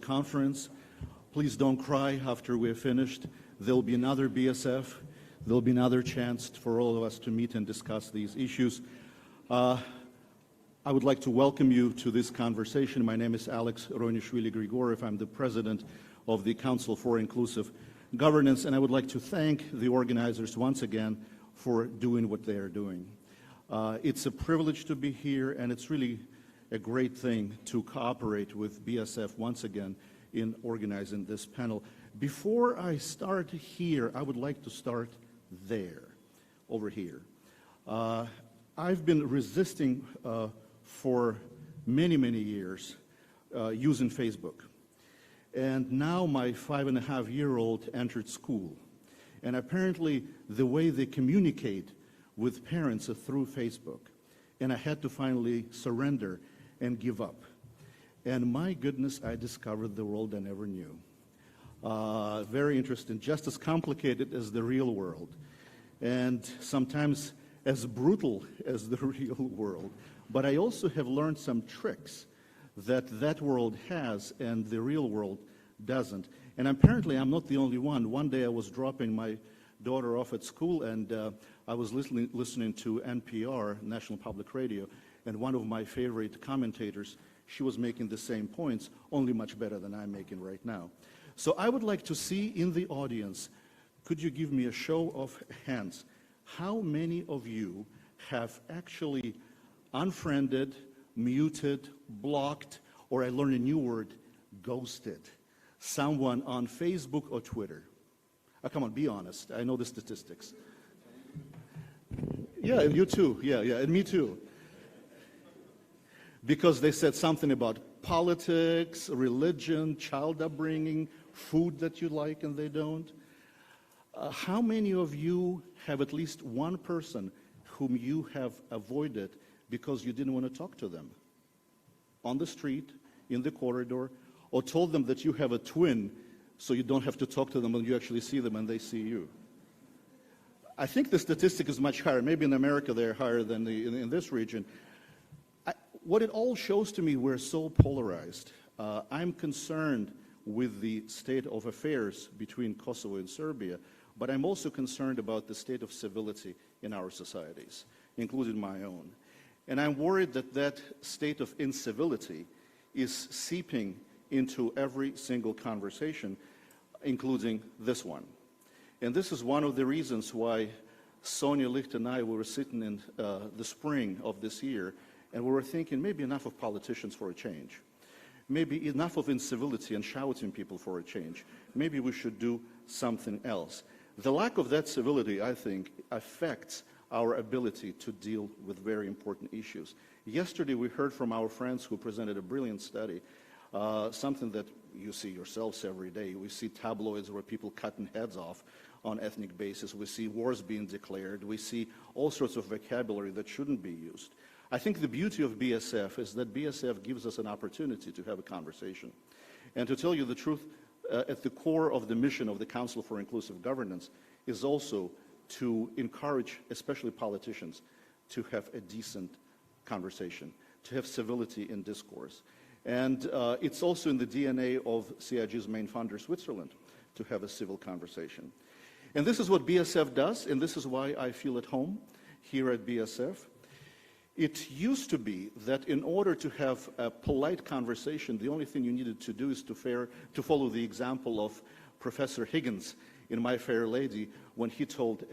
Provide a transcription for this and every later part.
conference. Please don't cry after we're finished. There'll be another BSF. There'll be another chance for all of us to meet and discuss these issues. I would like to welcome you to this conversation. My name is Alex Ronishvili-Grigoriev. I'm the president of the Council for Inclusive Governance, and I would like to thank the organizers once again for doing what they are doing. It's a privilege to be here, and it's really a great thing to cooperate with BSF once again in organizing this panel. Before I start here, I would like to start there, over here. I've been resisting for many, many years using Facebook. And now my 5.5-year-old entered school. And apparently the way they communicate with parents is through Facebook. And I had to finally surrender and give up. And my goodness, I discovered the world I never knew. Very interesting, just as complicated as the real world. And sometimes as brutal as the real world. But I also have learned some tricks that world has and the real world doesn't. And apparently I'm not the only one. One day I was dropping my daughter off at school, and I was listening to NPR, National Public Radio, and one of my favorite commentators, she was making the same points, only much better than I'm making right now. So I would like to see in the audience, could you give me a show of hands? How many of you have actually unfriended, muted, blocked, or I learned a new word, ghosted someone on Facebook or Twitter? Oh, come on, be honest. I know the statistics. Yeah, and you too. Yeah, and me too. Because they said something about politics, religion, child upbringing, food that you like and they don't. How many of you have at least one person whom you have avoided because you didn't want to talk to them? On the street, in the corridor, or told them that you have a twin so you don't have to talk to them when you actually see them and they see you? I think the statistic is much higher. Maybe in America they're higher than in this region. What it all shows to me, we're so polarized. I'm concerned with the state of affairs between Kosovo and Serbia, but I'm also concerned about the state of civility in our societies, including my own. And I'm worried that that state of incivility is seeping into every single conversation, including this one. And this is one of the reasons why Sonia Licht and I were sitting in the spring of this year, and we were thinking maybe enough of politicians for a change. Maybe enough of incivility and shouting people for a change. Maybe we should do something else. The lack of that civility, I think, affects our ability to deal with very important issues. Yesterday we heard from our friends who presented a brilliant study, something that you see yourselves every day. We see tabloids where people cutting heads off on ethnic basis. We see wars being declared. We see all sorts of vocabulary that shouldn't be used. I think the beauty of BSF is that BSF gives us an opportunity to have a conversation. And to tell you the truth, at the core of the mission of the Council for Inclusive Governance is also to encourage, especially politicians, to have a decent conversation, to have civility in discourse. And it's also in the DNA of CIG's main funder, Switzerland, to have a civil conversation. And this is what BSF does, and this is why I feel at home here at BSF. It used to be that in order to have a polite conversation, the only thing you needed to do is to follow the example of Professor Higgins in My Fair Lady when he told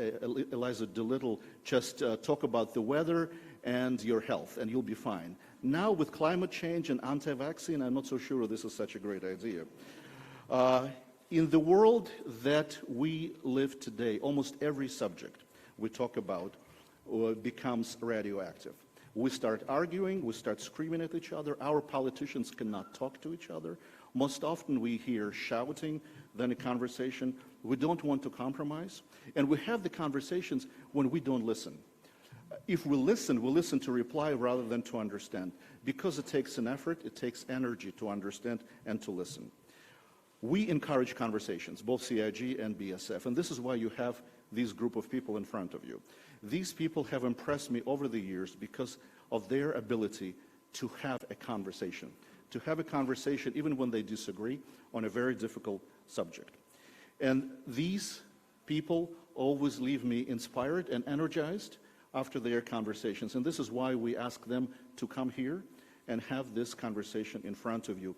Eliza Doolittle, just talk about the weather and your health and you'll be fine. Now with climate change and anti-vaccine, I'm not so sure this is such a great idea. In the world that we live today, almost every subject we talk about becomes radioactive. We start arguing, we start screaming at each other. Our politicians cannot talk to each other. Most often we hear shouting than a conversation. We don't want to compromise. And we have the conversations when we don't listen. If we listen to reply rather than to understand. Because it takes an effort, it takes energy to understand and to listen. We encourage conversations, both CIG and BSF, and this is why you have this group of people in front of you. These people have impressed me over the years because of their ability to have a conversation, to have a conversation even when they disagree on a very difficult subject. And these people always leave me inspired and energized after their conversations. And this is why we ask them to come here and have this conversation in front of you.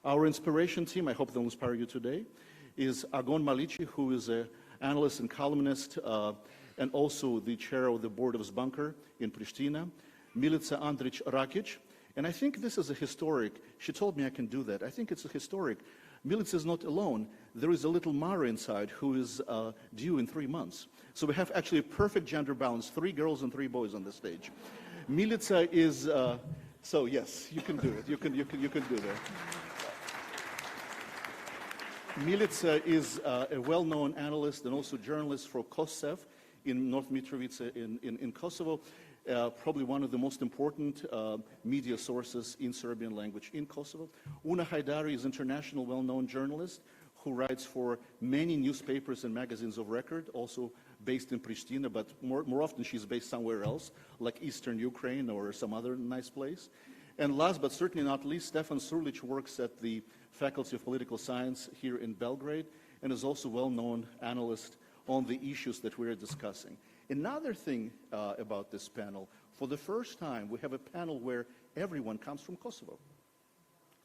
Our inspiration team, I hope they'll inspire you today, is Agon Malici, who is an analyst and columnist and also the chair of the board of Zbanker in Pristina, Milica Andrić-Rakić. And I think this is a historic, she told me I can do that. I think it's a historic. Milica is not alone. There is a little Mara inside who is due in 3 months. So we have actually a perfect gender balance, 3 girls and 3 boys on the stage. Milica is, so yes, you can do it. You can do that. Milica is a well-known analyst and also journalist for Kosovo in North Mitrovica in Kosovo, probably one of the most important media sources in Serbian language in Kosovo. Una Hajdari is an international well-known journalist who writes for many newspapers and magazines of record, also based in Pristina, but more often she's based somewhere else, like Eastern Ukraine or some other nice place. And last but certainly not least, Stefan Surlic works at the Faculty of Political Science here in Belgrade and is also a well-known analyst on the issues that we're discussing. Another thing about this panel, for the first time, we have a panel where everyone comes from Kosovo,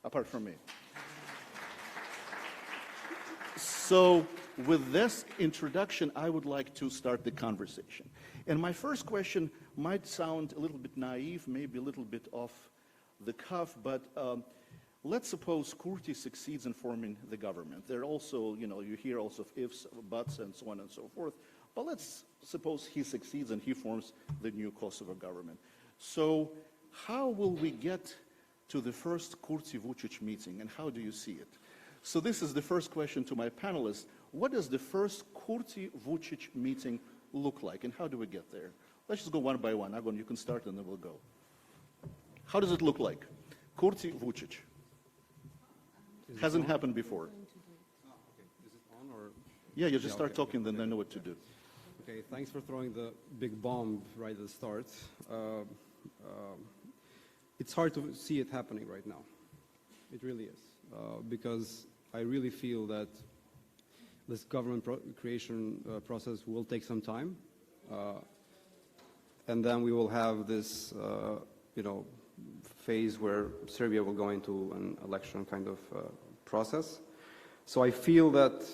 apart from me. So with this introduction, I would like to start the conversation. And my first question might sound a little bit naive, maybe a little bit off the cuff, but let's suppose Kurti succeeds in forming the government. There are also, you hear also of ifs, buts, and so on and so forth. But let's suppose he succeeds and he forms the new Kosovo government. So how will we get to the first Kurti-Vučić meeting, and how do you see it? So this is the first question to my panelists. What does the first Kurti-Vučić meeting look like, and how do we get there? Let's just go one by one. Agon, you can start, and then we'll go. How does it look like? Kurti-Vučić. Hasn't happened before. Oh, okay. Is it on or? Yeah, you just start talking, then I know what to do. Okay, thanks for throwing the big bomb right at the start. It's hard to see it happening right now. It really is. Because I really feel that this government creation process will take some time. And then we will have this, phase where Serbia will go into an election kind of process. So I feel that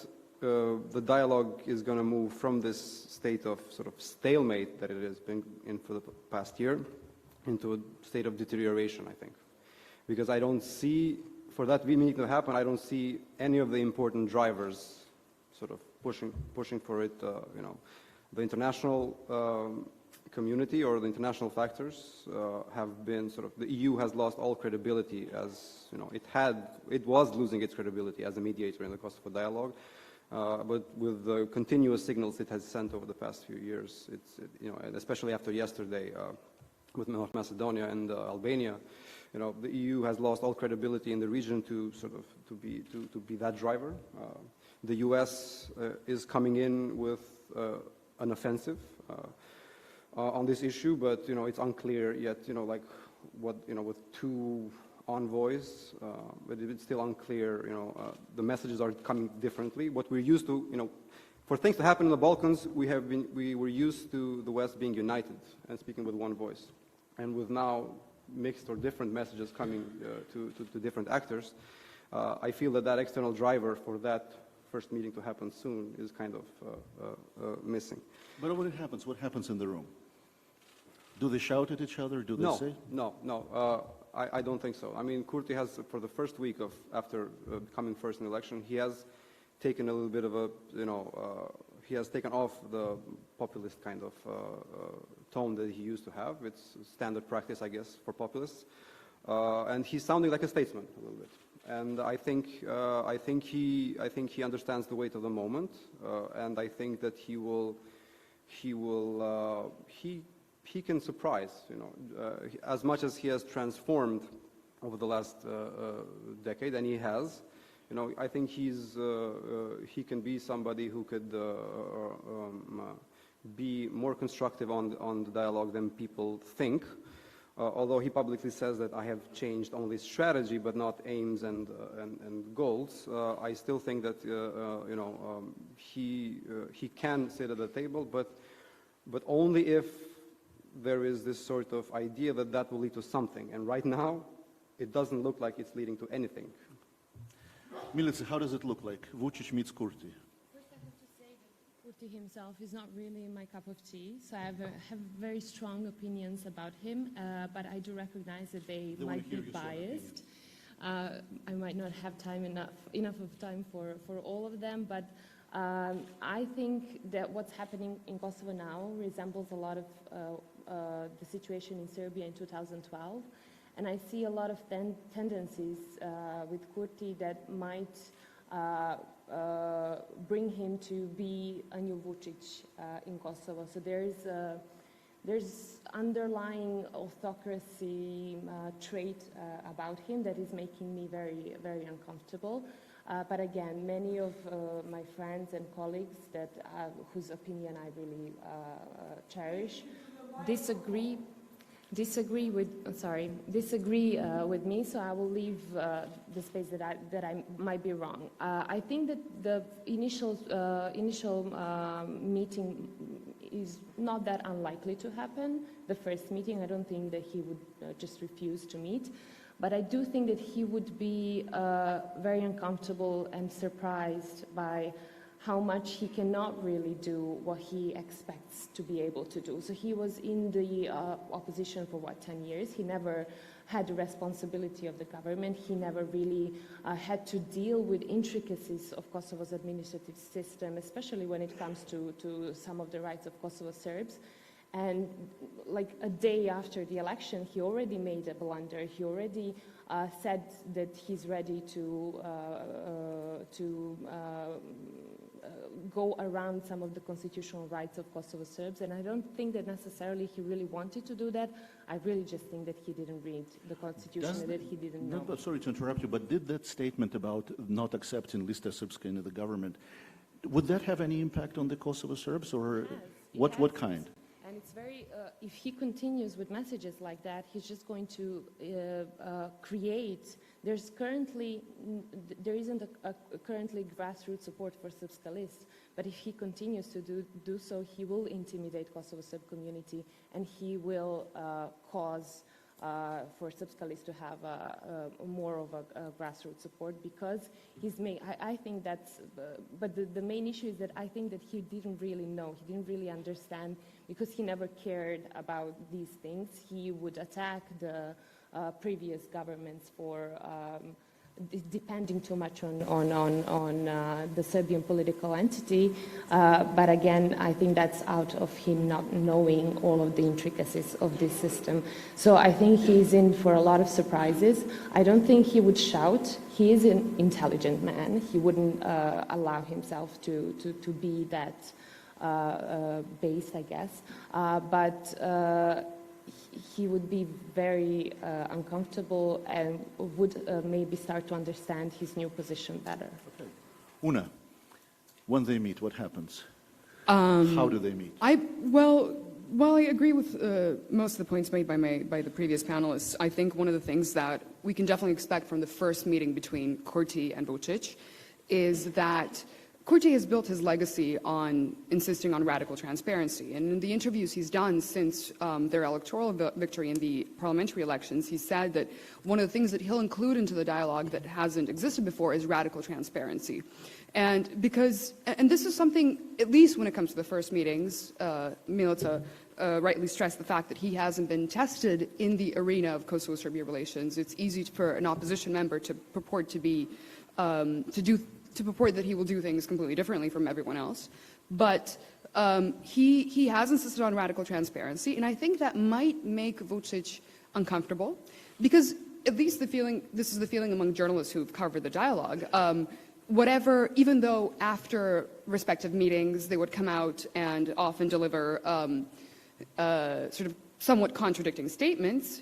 the dialogue is going to move from this state of sort of stalemate that it has been in for the past year into a state of deterioration, I think. Because I don't see, for that meeting to happen, I don't see any of the important drivers sort of pushing for it, the international community or the international factors have been sort of, the EU has lost all credibility as, it was losing its credibility as a mediator in the Kosovo dialogue, but with the continuous signals it has sent over the past few years, and especially after yesterday with North Macedonia and Albania, the EU has lost all credibility in the region to sort of, to be that driver. The US is coming in with an offensive on this issue, but it's unclear yet. Like what with 2 envoys, but it's still unclear. The messages are coming differently. What we're used to, for things to happen in the Balkans, we were used to the West being united and speaking with one voice, and with now mixed or different messages coming to different actors. I feel that external driver for that first meeting to happen soon is kind of missing. But when it happens, what happens in the room? Do they shout at each other? Do they say? No. I don't think so. I mean, Kurti has, for the first week after coming first in the election, he has taken a little bit of a, he has taken off the populist kind of tone that he used to have. It's standard practice, I guess, for populists. And he's sounding like a statesman a little bit. And I think he understands the weight of the moment, and I think that he can surprise, as much as he has transformed over the last decade, and he has. I think he can be somebody who could be more constructive on the dialogue than people think. Although he publicly says that I have changed only strategy but not aims and goals, I still think that he can sit at the table, but only if there is this sort of idea that that will lead to something. And right now, it doesn't look like it's leading to anything. Milica, how does it look like? Vučić meets Kurti. First, I have to say that Kurti himself is not really my cup of tea, so I have very strong opinions about him, but I do recognize that they might be biased. I might not have enough of time for all of them, but I think that what's happening in Kosovo now resembles a lot of the situation in Serbia in 2012. And I see a lot of tendencies with Kurti that might bring him to be a new Vučić in Kosovo. So there's underlying autocracy trait about him that is making me very, very uncomfortable. But again, many of my friends and colleagues whose opinion I really cherish disagree with me, so I will leave the space that I might be wrong. I think that the initial meeting is not that unlikely to happen. The first meeting, I don't think that he would just refuse to meet, but I do think that he would be very uncomfortable and surprised by how much he cannot really do what he expects to be able to do. So he was in the opposition for, 10 years? He never had the responsibility of the government. He never really had to deal with intricacies of Kosovo's administrative system, especially when it comes to some of the rights of Kosovo Serbs. And like a day after the election, he already made a blunder. He already said that he's ready to go around some of the constitutional rights of Kosovo Serbs, and I don't think that necessarily he really wanted to do that. I really just think that he didn't read the constitution and that he didn't know. No, sorry to interrupt you, but did that statement about not accepting Lista Srpska into the government, would that have any impact on the Kosovo Serbs, or what kind? And it's very, if he continues with messages like that, he's just going to create, there isn't currently grassroots support for Srpska List, but if he continues to do so, he will intimidate Kosovo Serb community, and he will cause for Srpska List to have more of a grassroots support, because I think that's, but the main issue is that I think that he didn't really know, he didn't really understand, because he never cared about these things. He would attack the previous governments for depending too much on the Serbian political entity, but again, I think that's out of him not knowing all of the intricacies of this system. So I think he's in for a lot of surprises. I don't think he would shout. He is an intelligent man. He wouldn't allow himself to be that base, I guess, but he would be very uncomfortable and would maybe start to understand his new position better. Okay. Una, when they meet, what happens? How do they meet? While I agree with most of the points made by the previous panelists, I think one of the things that we can definitely expect from the first meeting between Kurti and Vučić is that Kurti has built his legacy on insisting on radical transparency. And in the interviews he's done since their electoral victory in the parliamentary elections, he said that one of the things that he'll include into the dialogue that hasn't existed before is radical transparency. And this is something, at least when it comes to the first meetings, Milica rightly stressed the fact that he hasn't been tested in the arena of Kosovo-Serbia relations. It's easy for an opposition member to purport to purport that he will do things completely differently from everyone else. But he has insisted on radical transparency, and I think that might make Vučić uncomfortable, because at least this is the feeling among journalists who've covered the dialogue. Even though after respective meetings they would come out and often deliver sort of somewhat contradicting statements,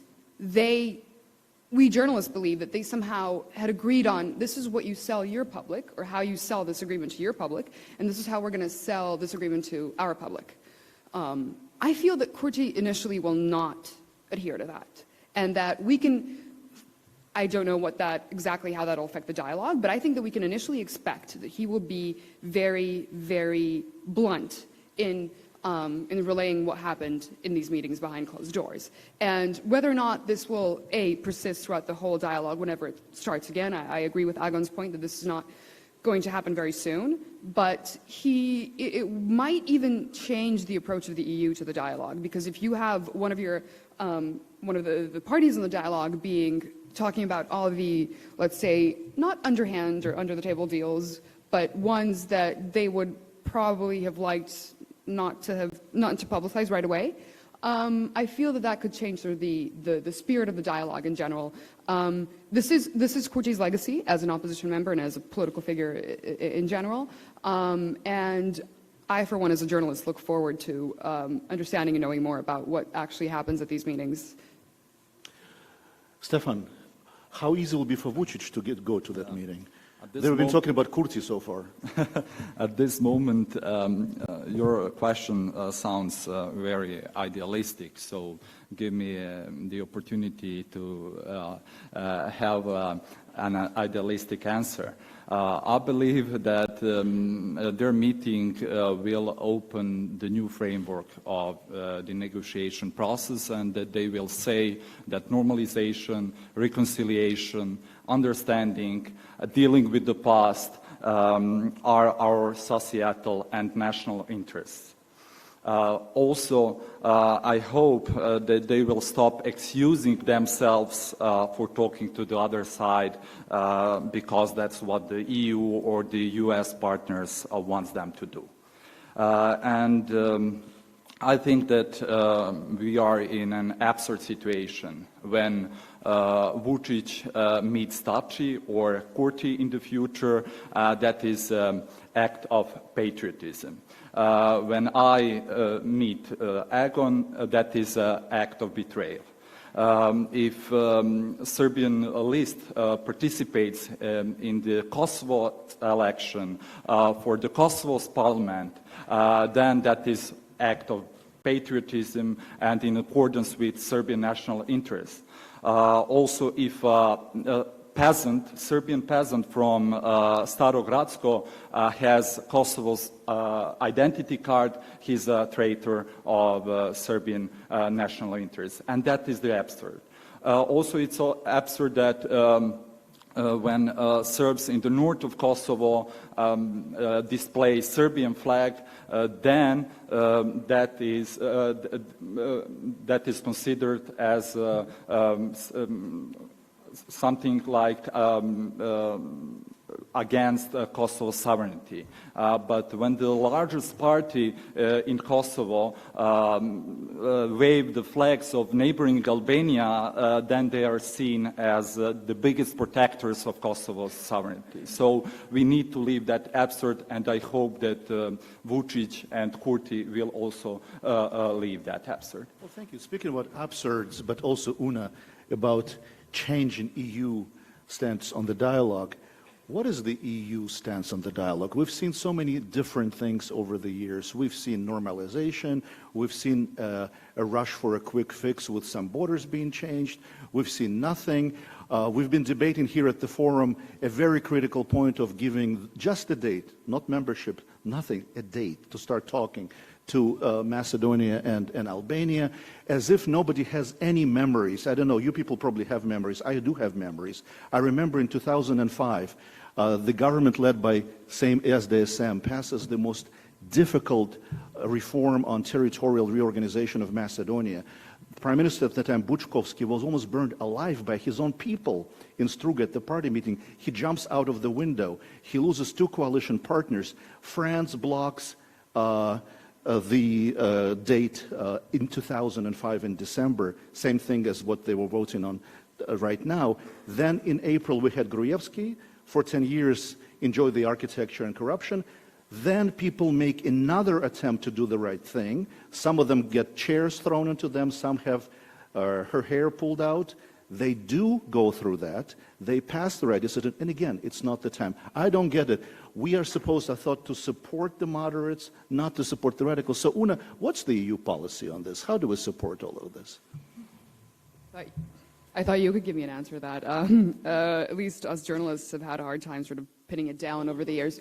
we journalists believe that they somehow had agreed on, this is what you sell your public, or how you sell this agreement to your public, and this is how we're going to sell this agreement to our public. I feel that Kurti initially will not adhere to that. And that we can, I don't know exactly how that'll affect the dialogue, but I think that we can initially expect that he will be very, very blunt in relaying what happened in these meetings behind closed doors. And whether or not this will, persist throughout the whole dialogue whenever it starts again, I agree with Agon's point that this is not going to happen very soon, but it might even change the approach of the EU to the dialogue, because if you have one of the parties in the dialogue talking about all of the, let's say, not underhand or under the table deals, but ones that they would probably have liked not to publicize right away, I feel that could change sort of the spirit of the dialogue in general. This is Kurti's legacy as an opposition member and as a political figure in general. And I, for one, as a journalist, look forward to understanding and knowing more about what actually happens at these meetings. Stefan, how easy will it be for Vučić to go to that meeting? They've been talking about Kurti so far. At this moment, your question sounds very idealistic, so give me the opportunity to have an idealistic answer. I believe that their meeting will open the new framework of the negotiation process, and that they will say that normalization, reconciliation, understanding, dealing with the past are our societal and national interests. Also, I hope that they will stop excusing themselves for talking to the other side because that's what the EU or the US partners wants them to do. I think that we are in an absurd situation when Vučić meets Tači or Kurti in the future. That is act of patriotism. When I meet Agon, that is an act of betrayal. If Serbian list participates in the Kosovo election for the Kosovo's parliament, then that is act of patriotism and in accordance with Serbian national interests. Also, if Serbian peasant from Staro Gradsko has Kosovo's identity card, he's a traitor of Serbian national interests. And that is the absurd. Also, it's so absurd that when Serbs in the north of Kosovo display Serbian flag, then that is considered as something like against Kosovo's sovereignty. But when the largest party in Kosovo wave the flags of neighboring Albania, then they are seen as the biggest protectors of Kosovo's sovereignty. So we need to leave that absurd, and I hope that Vučić and Kurti will also leave that absurd. Well, thank you. Speaking about absurds, but also, Una, about change in EU stance on the dialogue. What is the EU stance on the dialogue? We've seen so many different things over the years. We've seen normalization. We've seen a rush for a quick fix with some borders being changed. We've seen nothing. We've been debating here at the forum a very critical point of giving just a date, not membership, nothing, a date to start talking to Macedonia and Albania, as if nobody has any memories. I don't know, you people probably have memories. I do have memories. I remember in 2005, the government led by same SDSM passes the most difficult reform on territorial reorganization of Macedonia. The Prime Minister at the time, Bučkovski, was almost burned alive by his own people in Struga at the party meeting. He jumps out of the window. He loses 2 coalition partners. France blocks the date in 2005 in December, same thing as what they were voting on right now. Then in April we had Gruevski, for 10 years enjoyed the architecture and corruption. Then people make another attempt to do the right thing. Some of them get chairs thrown into them, some have her hair pulled out. They do go through that. They pass the right decision, and again, it's not the time. I don't get it. We are supposed, I thought, to support the moderates, not to support the radicals. So, Una, what's the EU policy on this? How do we support all of this? I thought you could give me an answer to that. At least us journalists have had a hard time sort of pinning it down over the years.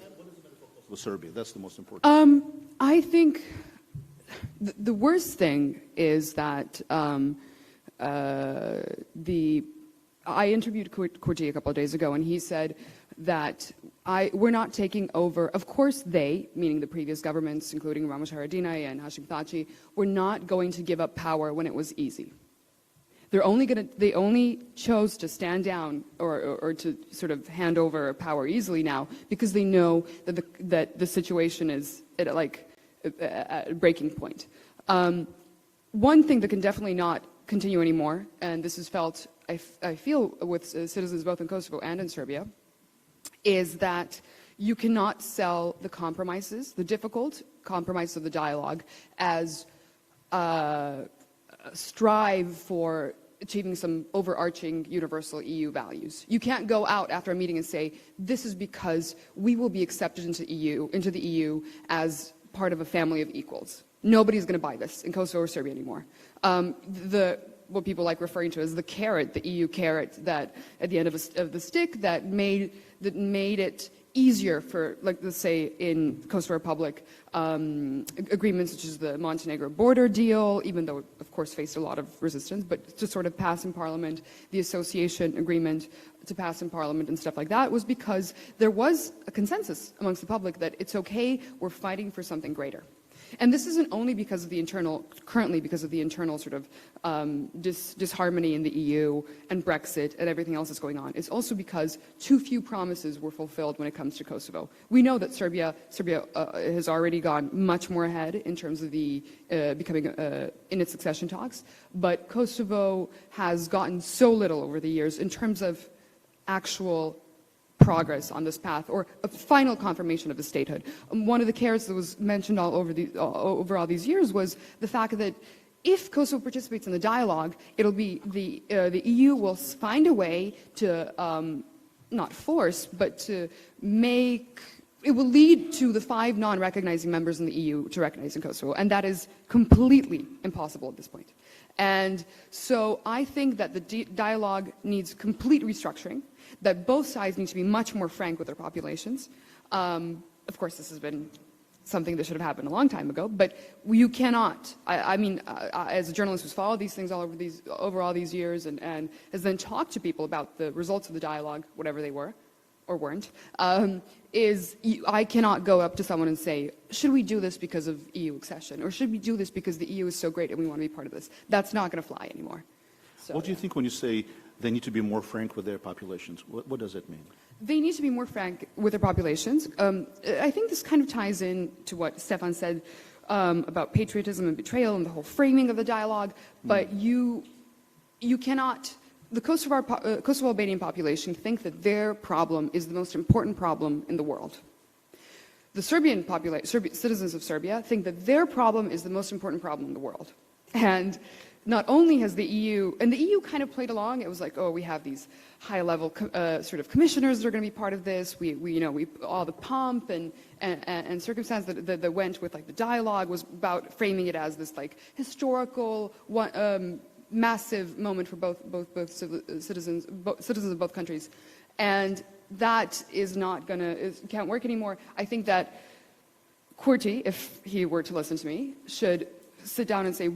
With Serbia, that's the most important. I think the worst thing is that I interviewed Kurti a couple of days ago, and he said that we're not taking over. Of course, they, meaning the previous governments, including Ramush Haradinaj and Hashim Thaçi, were not going to give up power when it was easy. They only chose to stand down or to sort of hand over power easily now because they know that the situation is at a breaking point. One thing that can definitely not continue anymore, and this is felt, I feel, with citizens both in Kosovo and in Serbia, is that you cannot sell the compromises, the difficult compromise of the dialogue, as strive for achieving some overarching universal EU values. You can't go out after a meeting and say, this is because we will be accepted into the EU as part of a family of equals. Nobody's going to buy this in Kosovo or Serbia anymore. What people like referring to as the carrot, the EU carrot, that at the end of the stick that made it easier for, like, let's say in Kosovo Republic, agreements such as the Montenegro border deal, even though it, of course, faced a lot of resistance, but to sort of pass in parliament, the association agreement to pass in parliament and stuff like that, was because there was a consensus amongst the public that it's okay, we're fighting for something greater. And this isn't only because of the internal sort of disharmony in the EU and Brexit and everything else that's going on. It's also because too few promises were fulfilled when it comes to Kosovo. We know that Serbia has already gone much more ahead in terms of the becoming in its accession talks, but Kosovo has gotten so little over the years in terms of actual progress on this path, or a final confirmation of the statehood. One of the carrots that was mentioned over all these years was the fact that if Kosovo participates in the dialogue, it'll be the EU will find a way to not force, but to make. It will lead to the 5 non-recognizing members in the EU to recognize in Kosovo, and that is completely impossible at this point. And so I think that the dialogue needs complete restructuring, that both sides need to be much more frank with their populations. Of course, this has been something that should have happened a long time ago, but you cannot, as a journalist who's followed these things over all these years and has then talked to people about the results of the dialogue, whatever they were or weren't, I cannot go up to someone and say, should we do this because of EU accession? Or should we do this because the EU is so great and we want to be part of this? That's not going to fly anymore. So, what do you think when you say they need to be more frank with their populations? What does it mean? They need to be more frank with their populations. I think this kind of ties in to what Stefan said about patriotism and betrayal and the whole framing of the dialogue, but you cannot. The Kosovo Albanian population think that their problem is the most important problem in the world. The Serbian citizens of Serbia think that their problem is the most important problem in the world. And not only has the EU, and the EU kind of played along, it was like, oh, we have these high-level sort of commissioners that are going to be part of this. All the pomp and circumstance that went with like the dialogue was about framing it as this like historical massive moment for both citizens of both countries, and that is not can't work anymore. I think that Kurti, if he were to listen to me, should sit down and say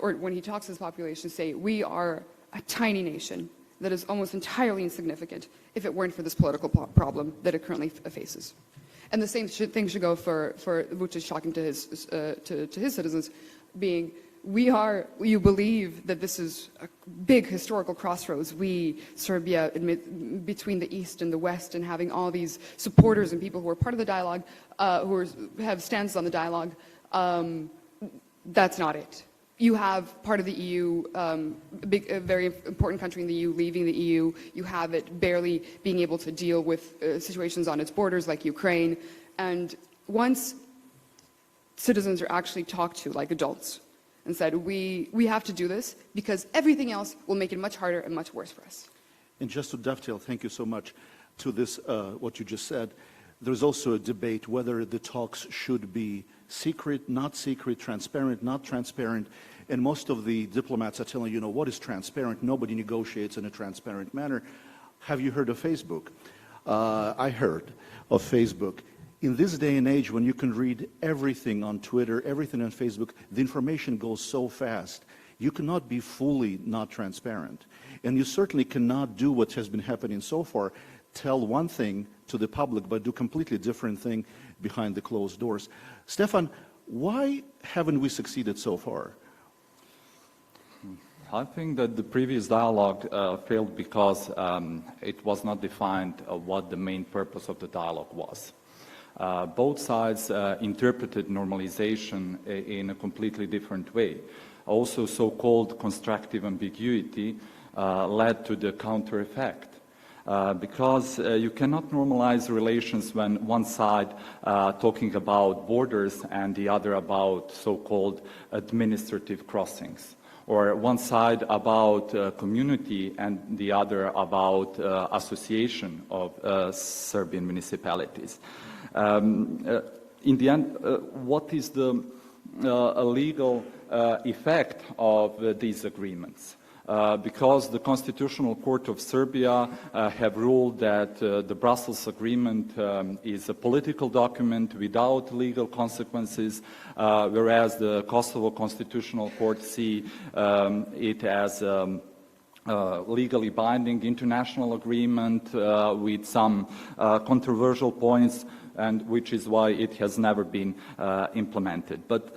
or when he talks to his population, say we are a tiny nation that is almost entirely insignificant if it weren't for this political problem that it currently faces. And the same thing should go for Vučić talking to his citizens, being. You believe that this is a big historical crossroads. Serbia, between the East and the West, and having all these supporters and people who are part of the dialogue, have stances on the dialogue. That's not it. You have part of the EU, a very important country in the EU, leaving the EU. You have it barely being able to deal with situations on its borders, like Ukraine. And once citizens are actually talked to like adults, and said, we have to do this because everything else will make it much harder and much worse for us. And just to dovetail, thank you so much, to this, what you just said, there's also a debate whether the talks should be secret, not secret, transparent, not transparent. And most of the diplomats are telling you, what is transparent? Nobody negotiates in a transparent manner. Have you heard of Facebook? I heard of Facebook. In this day and age, when you can read everything on Twitter, everything on Facebook, the information goes so fast. You cannot be fully not transparent. And you certainly cannot do what has been happening so far, tell one thing to the public, but do completely different thing behind the closed doors. Stefan, why haven't we succeeded so far? I think that the previous dialogue failed because it was not defined what the main purpose of the dialogue was. Both sides interpreted normalization in a completely different way. Also, so-called constructive ambiguity led to the counter effect. Because you cannot normalize relations when one side talking about borders and the other about so-called administrative crossings, or one side about community and the other about association of Serbian municipalities. In the end, what is the legal effect of these agreements? Because the Constitutional Court of Serbia have ruled that the Brussels Agreement is a political document without legal consequences, whereas the Kosovo Constitutional Court see it as legally binding international agreement with some controversial points, and which is why it has never been implemented. But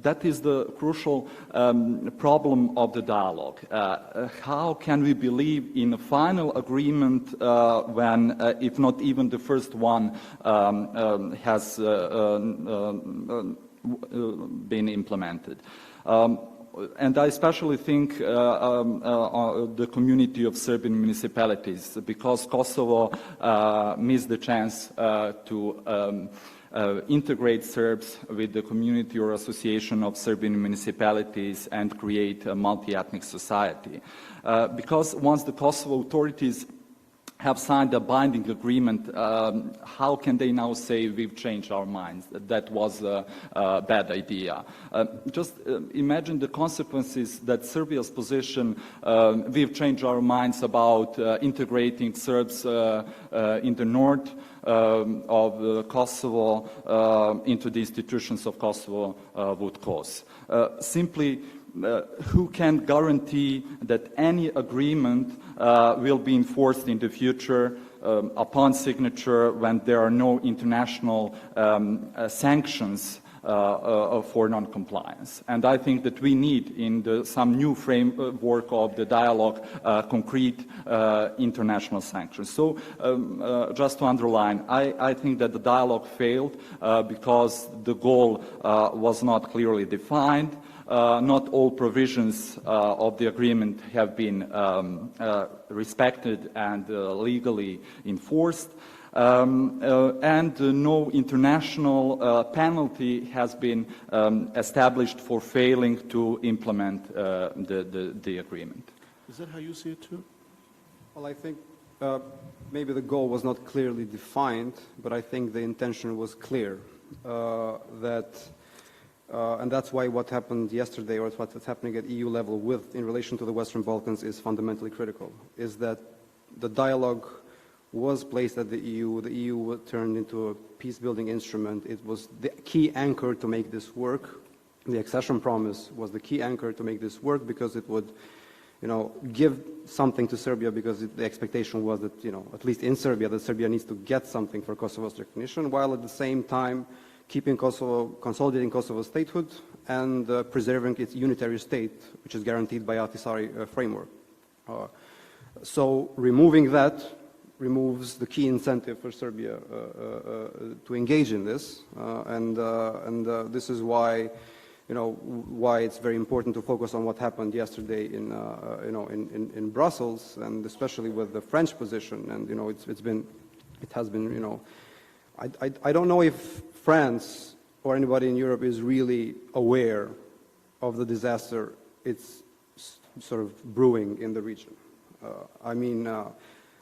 that is the crucial problem of the dialogue. How can we believe in a final agreement when, if not even the first one, has been implemented? And I especially think the community of Serbian municipalities, because Kosovo missed the chance to integrate Serbs with the community or association of Serbian municipalities and create a multi-ethnic society. Because once the Kosovo authorities have signed a binding agreement, how can they now say we've changed our minds? That was a bad idea. Just imagine the consequences that Serbia's position, we've changed our minds about integrating Serbs in the north of Kosovo into the institutions of Kosovo would cause. Simply, who can guarantee that any agreement will be enforced in the future upon signature when there are no international sanctions for non-compliance? And I think that we need in some new framework of the dialogue concrete international sanctions. So just to underline, I think that the dialogue failed because the goal was not clearly defined. Not all provisions of the agreement have been respected and legally enforced, and no international penalty has been established for failing to implement the agreement. Is that how you see it too? Well, I think maybe the goal was not clearly defined, but I think the intention was clear, and that's why what happened yesterday, or what's happening at EU level in relation to the Western Balkans is fundamentally critical, is that the dialogue was placed at the EU turned into a peace-building instrument. It was the key anchor to make this work. The accession promise was the key anchor to make this work because it would, give something to Serbia, because the expectation was that, at least in Serbia, that Serbia needs to get something for Kosovo's recognition, while at the same time keeping Kosovo, consolidating Kosovo's statehood, and preserving its unitary state, which is guaranteed by Ahtisaari framework. So removing that removes the key incentive for Serbia to engage in this, and this is why, why it's very important to focus on what happened yesterday in Brussels, and especially with the French position. And it has been, I don't know if France or anybody in Europe is really aware of the disaster it's sort of brewing in the region.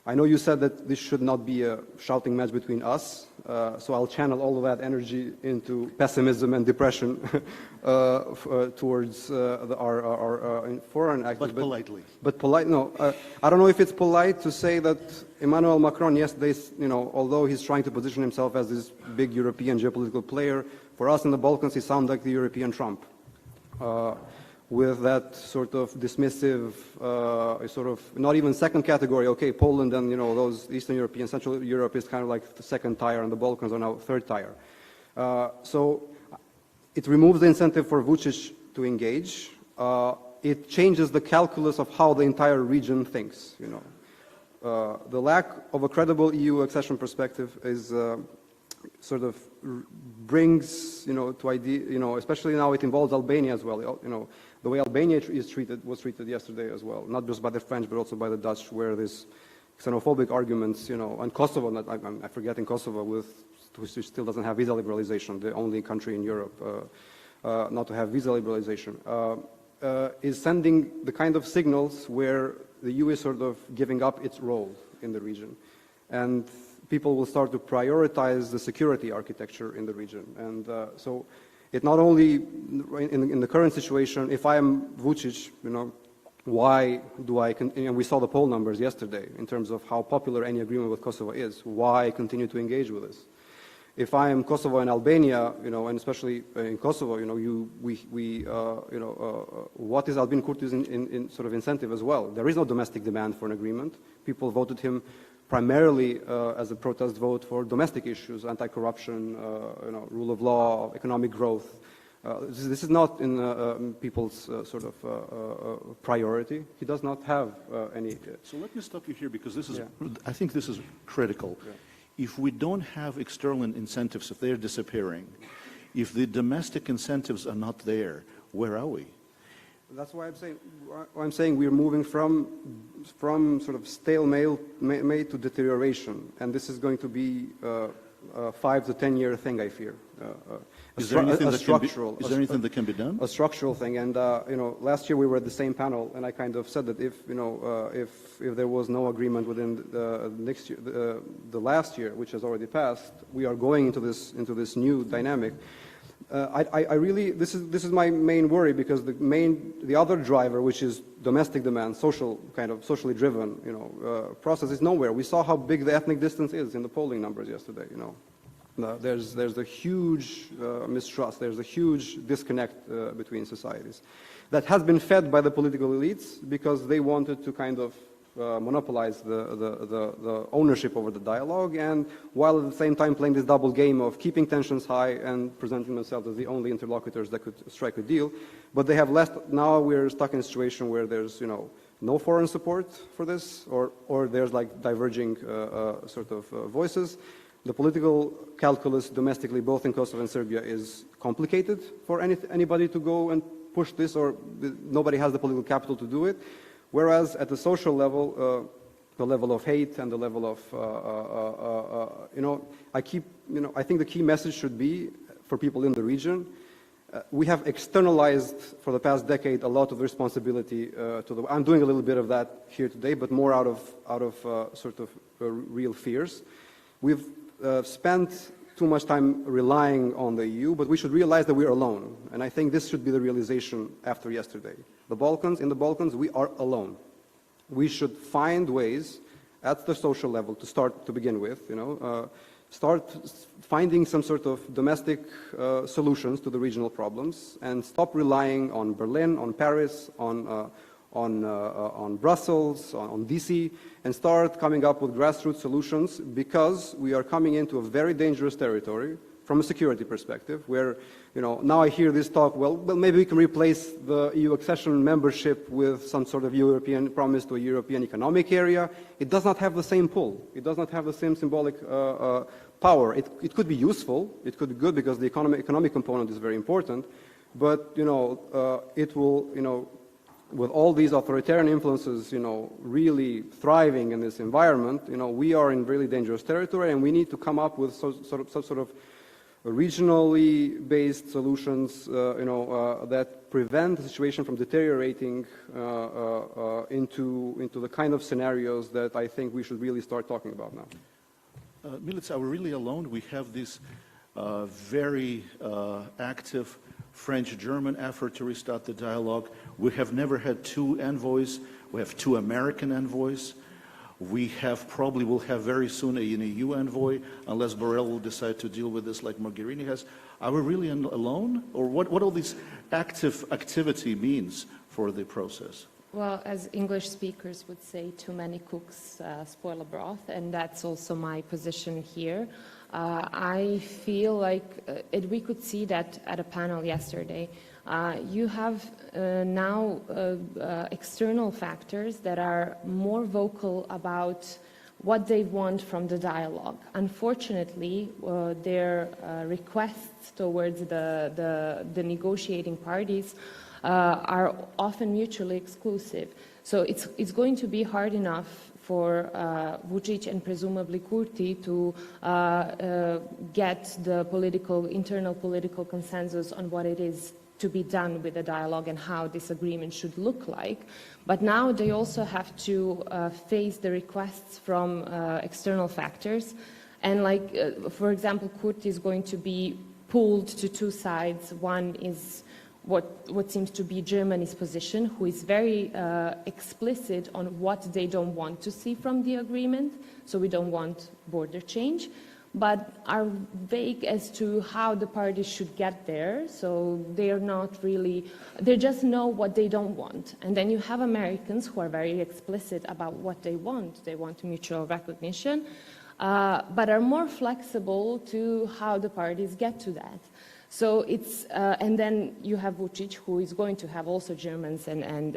I know you said that this should not be a shouting match between us, so I'll channel all of that energy into pessimism and depression towards our foreign actors. But politely. But polite, no. I don't know if it's polite to say that Emmanuel Macron yesterday, although he's trying to position himself as this big European geopolitical player, for us in the Balkans, he sounds like the European Trump. With that sort of dismissive, sort of not even second category. Okay, Poland and those Eastern European, Central Europe is kind of like the second tier, and the Balkans are now third tier. So it removes the incentive for Vučić to engage. It changes the calculus of how the entire region thinks. The lack of a credible EU accession perspective is sort of brings to idea. Especially now it involves Albania as well. The way Albania was treated yesterday as well, not just by the French, but also by the Dutch, where there's xenophobic arguments, and Kosovo, I'm forgetting Kosovo, which still doesn't have visa liberalization, the only country in Europe not to have visa liberalization, is sending the kind of signals where the EU is sort of giving up its role in the region. And people will start to prioritize the security architecture in the region. And so it not only, in the current situation, if I am Vučić, why do I, we saw the poll numbers yesterday in terms of how popular any agreement with Kosovo is, why continue to engage with this? If I am Kosovo and Albania, and especially in Kosovo, what is Albin Kurti's in sort of incentive as well? There is no domestic demand for an agreement. People voted him primarily as a protest vote for domestic issues, anti-corruption, rule of law, economic growth. This is not in people's sort of priority. He does not have any. So let me stop you here because this is, I think this is critical. Yeah. If we don't have external incentives, if they're disappearing, if the domestic incentives are not there, where are we? That's why I'm saying we're moving from sort of stalemate to deterioration, and this is going to be a 5 to 10 year thing, I fear. Is there anything that can be done? A structural thing, and last year we were at the same panel, and I kind of said that if there was no agreement within the last year, which has already passed, we are going into this new dynamic. I really, this is my main worry, because the other driver, which is domestic demand, socially driven, process, is nowhere. We saw how big the ethnic distance is in the polling numbers yesterday. There's a huge mistrust. There's a huge disconnect between societies that has been fed by the political elites because they wanted to kind of monopolize the ownership over the dialogue, and while at the same time playing this double game of keeping tensions high and presenting themselves as the only interlocutors that could strike a deal. But they have less. Now we're stuck in a situation where there's no foreign support for this, or there's like diverging sort of voices. The political calculus domestically, both in Kosovo and Serbia, is complicated for anybody to go and push this, or nobody has the political capital to do it. Whereas at the social level, the level of hate and the level of, I think the key message should be for people in the region, we have externalized for the past decade a lot of responsibility I'm doing a little bit of that here today, but more out of sort of real fears. We've spent too much time relying on the EU, but we should realize that we're alone. And I think this should be the realization after yesterday. In the Balkans, we are alone. We should find ways at the social level to start to begin with, start finding some sort of domestic solutions to the regional problems, and stop relying on Berlin, on Paris, on Brussels, on DC, and start coming up with grassroots solutions, because we are coming into a very dangerous territory from a security perspective, where, now I hear this talk, well, maybe we can replace the EU accession membership with some sort of European promise to a European economic area. It does not have the same pull. It does not have the same symbolic power. It could be useful. It could be good because the economic component is very important, but, it will, with all these authoritarian influences, really thriving in this environment, we are in really dangerous territory, and we need to come up with some sort of regionally based solutions, that prevent the situation from deteriorating into the kind of scenarios that I think we should really start talking about now. Milica, are we really alone? We have this very active French-German effort to restart the dialogue. We have never had two envoys. We have two American envoys. We probably will have very soon an EU envoy, unless Borrell will decide to deal with this like Mogherini has. Are we really alone? Or what all this activity means for the process? Well, as English speakers would say, too many cooks spoil a broth, and that's also my position here. I feel like we could see that at a panel yesterday. You have now external factors that are more vocal about what they want from the dialogue. Unfortunately, their requests towards the negotiating parties are often mutually exclusive. So it's going to be hard enough for Vučić and presumably Kurti to get the internal political consensus on what it is to be done with the dialogue and how this agreement should look like. But now they also have to face the requests from external factors. And for example, Kurti is going to be pulled to two sides. One is what seems to be Germany's position, who is very explicit on what they don't want to see from the agreement. So we don't want border change, but are vague as to how the parties should get there. So they're not really, they just know what they don't want. And then you have Americans who are very explicit about what they want. They want mutual recognition, but are more flexible to how the parties get to that. So it's, and then you have Vučić, who is going to have also Germans and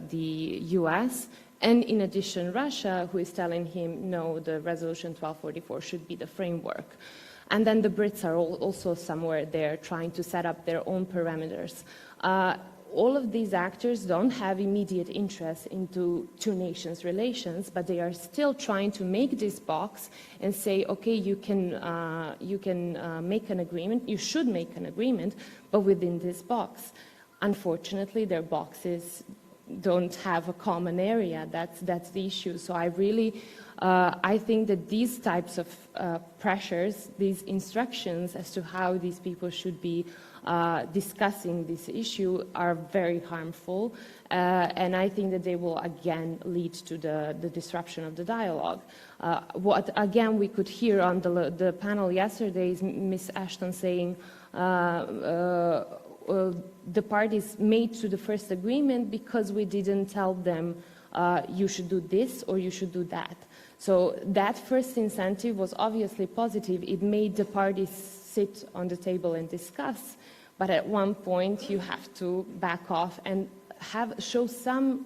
the US, and in addition Russia, who is telling him, no, the resolution 1244 should be the framework. And then the Brits are also somewhere there trying to set up their own parameters. All of these actors don't have immediate interest into two nations relations, but they are still trying to make this box and say, okay, you can make an agreement, you should make an agreement, but within this box. Unfortunately, their boxes don't have a common area. That's the issue. So I really, I think that these types of pressures, these instructions as to how these people should be discussing this issue are very harmful, and I think that they will again lead to the disruption of the dialogue. What again we could hear on the panel yesterday is Ms. Ashton saying the parties made to the first agreement because we didn't tell them you should do this or you should do that. So that first incentive was obviously positive. It made the parties sit on the table and discuss, but at one point you have to back off and show some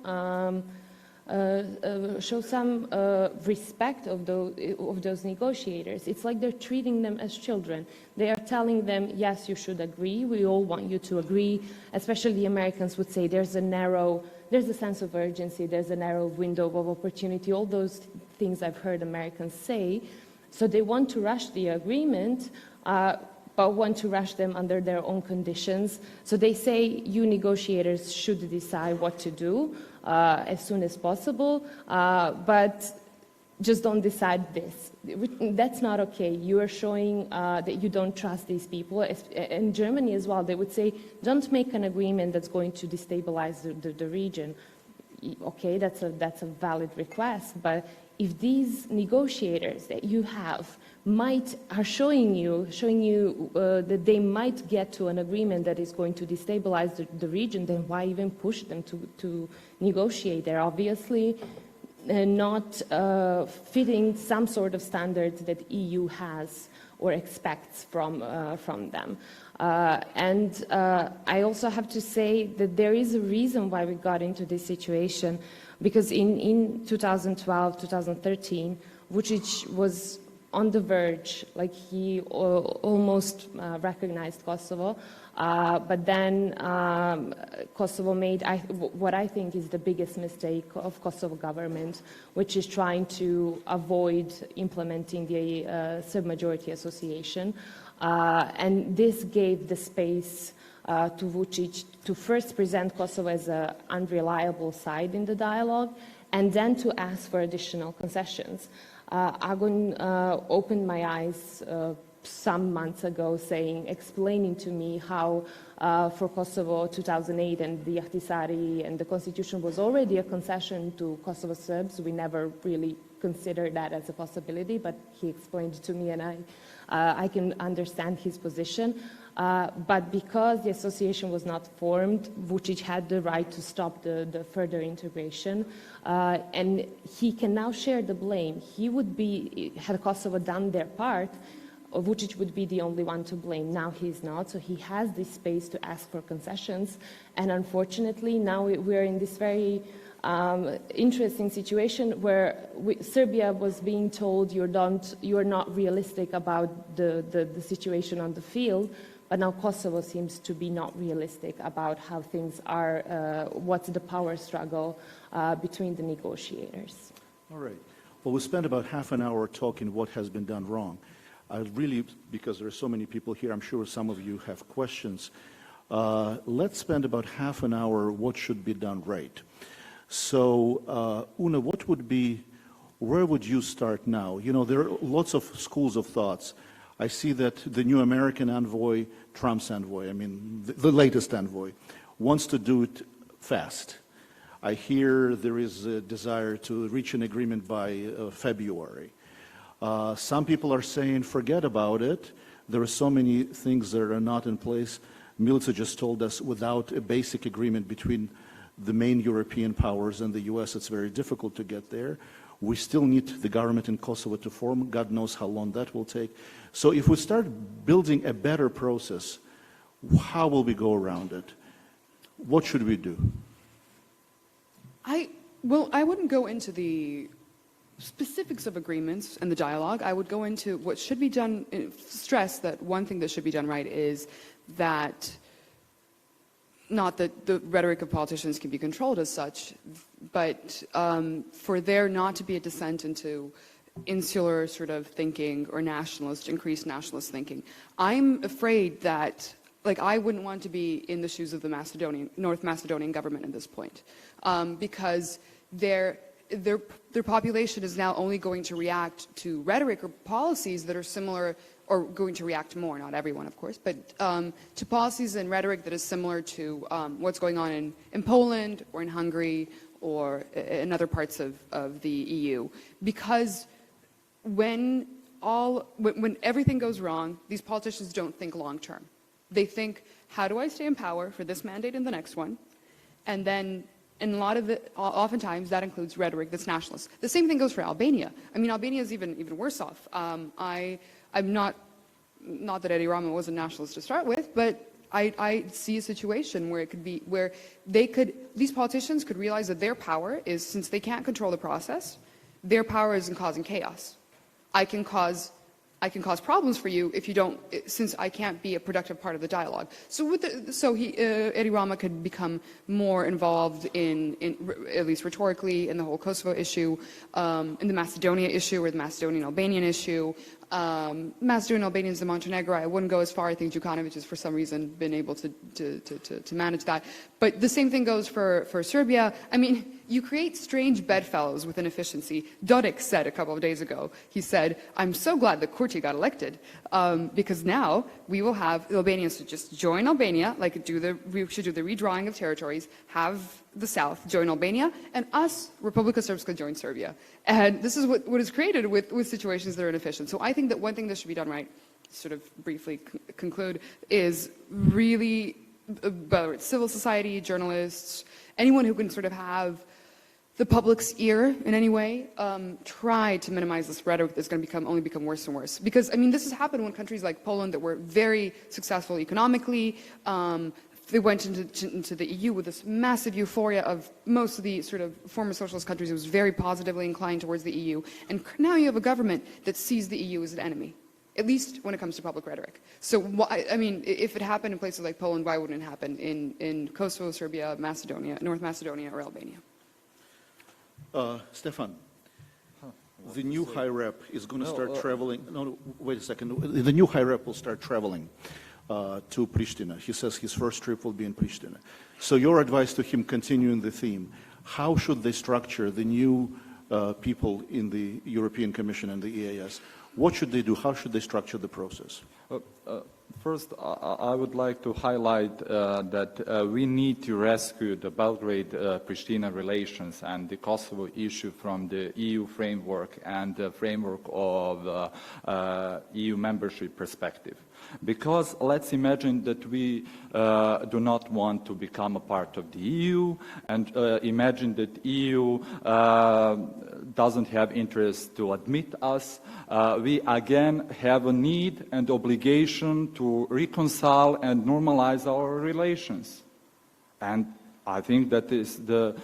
respect of those negotiators. It's like they're treating them as children. They are telling them, yes, you should agree. We all want you to agree. Especially the Americans would say there's a sense of urgency, there's a narrow window of opportunity, all those things I've heard Americans say. So they want to rush the agreement, but want to rush them under their own conditions. So they say you negotiators should decide what to do as soon as possible, but just don't decide this. That's not okay. You are showing that you don't trust these people. In Germany as well, they would say, don't make an agreement that's going to destabilize the region. Okay, that's a valid request, but if these negotiators that you have are showing you that they might get to an agreement that is going to destabilize the region, then why even push them to negotiate? They're obviously not fitting some sort of standards that EU has or expects from them. And I also have to say that there is a reason why we got into this situation, because in 2012, 2013, Vučić was on the verge, like he almost recognized Kosovo, but then Kosovo made what I think is the biggest mistake of Kosovo government, which is trying to avoid implementing the Serb majority association, and this gave the space to Vučić to first present Kosovo as an unreliable side in the dialogue, and then to ask for additional concessions. Agon opened my eyes some months ago, explaining to me how for Kosovo 2008 and the Ahtisaari and the constitution was already a concession to Kosovo Serbs. We never really considered that as a possibility, but he explained it to me, and I can understand his position. But because the association was not formed, Vučić had the right to stop the further integration, and he can now share the blame. He would be, had Kosovo done their part, Vučić would be the only one to blame. Now he's not, so he has this space to ask for concessions, and unfortunately now we're in this very interesting situation where Serbia was being told you're not realistic about the situation on the field, but now Kosovo seems to be not realistic about how things are, what's the power struggle between the negotiators. All right. Well, we spent about half an hour talking what has been done wrong. I really, because there are so many people here, I'm sure some of you have questions. Let's spend about half an hour what should be done right. So, Una, where would you start now? You know, there are lots of schools of thoughts. I see that the new American envoy, Trump's envoy, I mean, the latest envoy, wants to do it fast. I hear there is a desire to reach an agreement by February. Some people are saying, forget about it. There are so many things that are not in place. Milica just told us without a basic agreement between the main European powers and the US, it's very difficult to get there. We still need the government in Kosovo to form. God knows how long that will take. So if we start building a better process, how will we go around it? What should we do? Well, I wouldn't go into the specifics of agreements and the dialogue. I would go into what should be done, stress that one thing that should be done right is that, not that the rhetoric of politicians can be controlled as such, but for there not to be a descent into insular sort of thinking or increased nationalist thinking. I'm afraid that, I wouldn't want to be in the shoes of the North Macedonian government at this point, because their population is now only going to react to rhetoric or policies that are similar, or going to react more, not everyone, of course, but to policies and rhetoric that is similar to what's going on in Poland or in Hungary or in other parts of the EU. Because when everything goes wrong, these politicians don't think long term. They think, how do I stay in power for this mandate and the next one? And then, and a lot of it, oftentimes, that includes rhetoric that's nationalist. The same thing goes for Albania. I mean, Albania is even worse off. I'm not that Edi Rama was a nationalist to start with, but I see a situation where it could be, where these politicians could realize that their power is, since they can't control the process, their power is in causing chaos. I can cause problems for you if you don't, since I can't be a productive part of the dialogue. So Edi Rama could become more involved in at least rhetorically, in the whole Kosovo issue, in the Macedonia issue or the Macedonian-Albanian issue. Macedonian Albanians and Montenegro, I wouldn't go as far. I think Đukanović has for some reason been able to manage that. But the same thing goes for Serbia. I mean, you create strange bedfellows with inefficiency. Dodik said a couple of days ago, he said, I'm so glad that Kurti got elected, because now we will have the Albanians to just join Albania, we should do the redrawing of territories, have the South join Albania, and us, Republika Srpska, join Serbia. And this is what is created with situations that are inefficient. So I think that one thing that should be done right, sort of briefly conclude, is really, whether it's civil society, journalists, anyone who can sort of have the public's ear in any way, try to minimize this rhetoric that's going to only become worse and worse. Because, I mean, this has happened when countries like Poland that were very successful economically, they went into the EU with this massive euphoria of most of the sort of former socialist countries. It was very positively inclined towards the EU. And now you have a government that sees the EU as an enemy, at least when it comes to public rhetoric. So, I mean, if it happened in places like Poland, why wouldn't it happen in Kosovo, Serbia, Macedonia, North Macedonia, or Albania? Stefan, the new high rep is going to start traveling. No, wait a second. The new high rep will start traveling. to Pristina. He says his first trip will be in Pristina. So your advice to him, continuing the theme, how should they structure the new people in the European Commission and the EAS? What should they do? How should they structure the process? First, I would like to highlight that we need to rescue the Belgrade-Pristina relations and the Kosovo issue from the EU framework and the framework of EU membership perspective. Because let's imagine that we do not want to become a part of the EU, and imagine that EU doesn't have interest to admit us. We again have a need and obligation to reconcile and normalize our relations. And I think that is the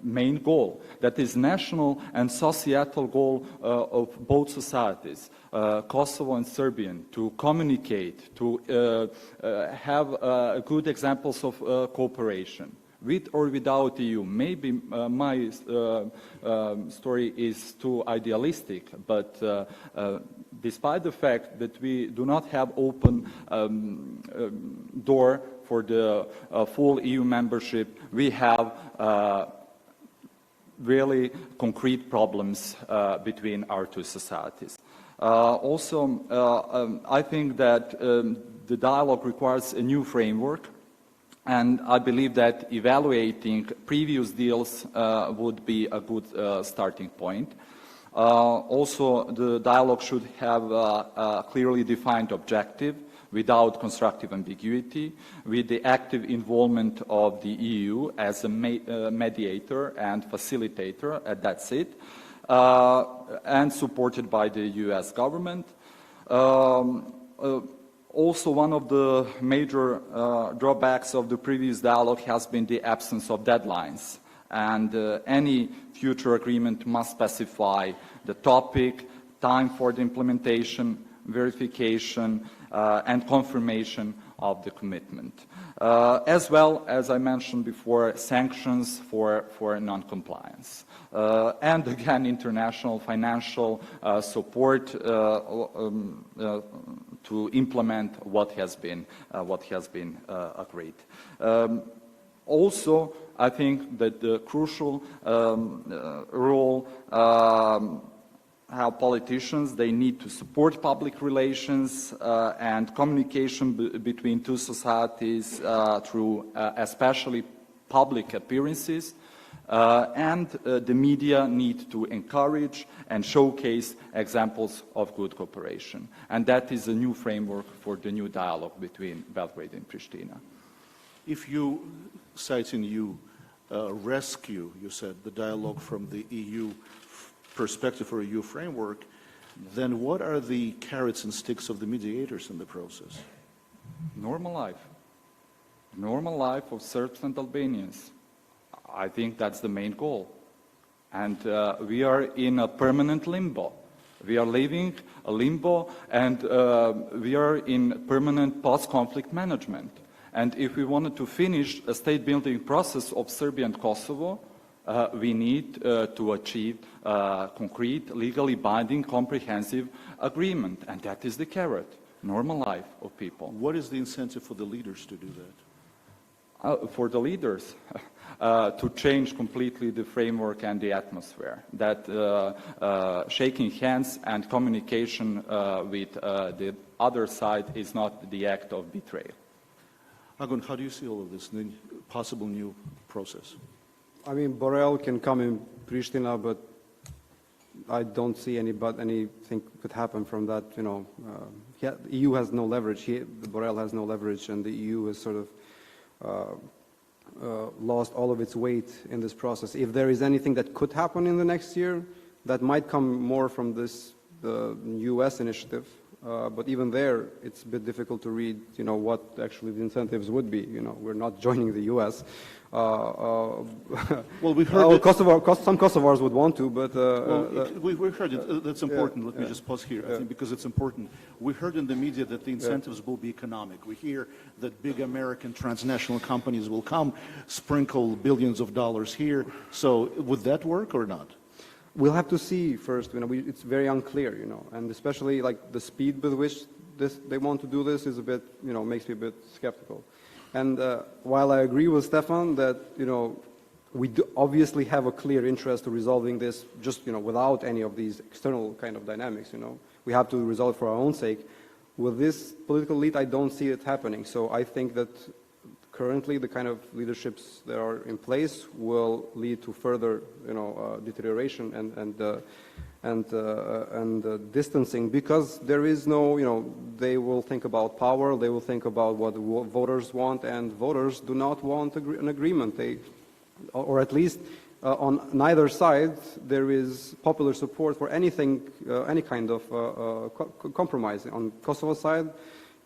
main goal. That is national and societal goal of both societies, Kosovo and Serbian, to communicate, to have good examples of cooperation. With or without EU, maybe my story is too idealistic, but despite the fact that we do not have open door for the full EU membership, we have really concrete problems between our two societies. Also, I think that the dialogue requires a new framework. And I believe that evaluating previous deals would be a good starting point. Also, the dialogue should have a clearly defined objective without constructive ambiguity, with the active involvement of the EU as a mediator and facilitator, that's it, and supported by the US government. Also, one of the major drawbacks of the previous dialogue has been the absence of deadlines. And any future agreement must specify the topic, time for the implementation, verification, and confirmation of the commitment. As well, as I mentioned before, sanctions for non-compliance. And again, international financial support to implement what has been agreed. Also, I think that the crucial role how politicians, they need to support public relations and communication between two societies through especially public appearances. And the media need to encourage and showcase examples of good cooperation. And that is a new framework for the new dialogue between Belgrade and Pristina. If you, citing you, rescue, you said, the dialogue from the EU perspective or EU framework, then what are the carrots and sticks of the mediators in the process? Normal life. Normal life of Serbs and Albanians. I think that's the main goal. And we are in a permanent limbo. We are living a limbo, and we are in permanent post-conflict management. And if we wanted to finish a state-building process of Serbia and Kosovo, we need to achieve concrete, legally binding, comprehensive agreement. And that is the carrot, normal life of people. What is the incentive for the leaders to do that? For the leaders, to change completely the framework and the atmosphere. That shaking hands and communication with the other side is not the act of betrayal. Agon, how do you see all of this, the possible new process? I mean, Borrell can come in Pristina, but I don't see anything could happen from that. You know, the EU has no leverage. Borrell has no leverage, and the EU has sort of lost all of its weight in this process. If there is anything that could happen in the next year, that might come more from the U.S. initiative. But even there, it's a bit difficult to read, you know, what actually the incentives would be. You know, we're not joining the U.S. Well, we heard some Kosovars would want to, but we heard it. That's important. Let me just pause here. I think because it's important. We heard in the media that the incentives will be economic. We hear that big American transnational companies will come, sprinkle billions of dollars here. So would that work or not? We'll have to see first. You know, it's very unclear. You know, and especially like the speed with which they want to do this is a bit, makes me a bit skeptical. And while I agree with Stefan that, we do obviously have a clear interest to resolving this just, without any of these external kind of dynamics, we have to resolve it for our own sake. With this political elite, I don't see it happening. So I think that currently the kind of leaderships that are in place will lead to further, deterioration and distancing, because there is no, they will think about power, they will think about what the voters want, and voters do not want an agreement. Or at least on neither side, there is popular support for anything, any kind of compromise. On Kosovo side,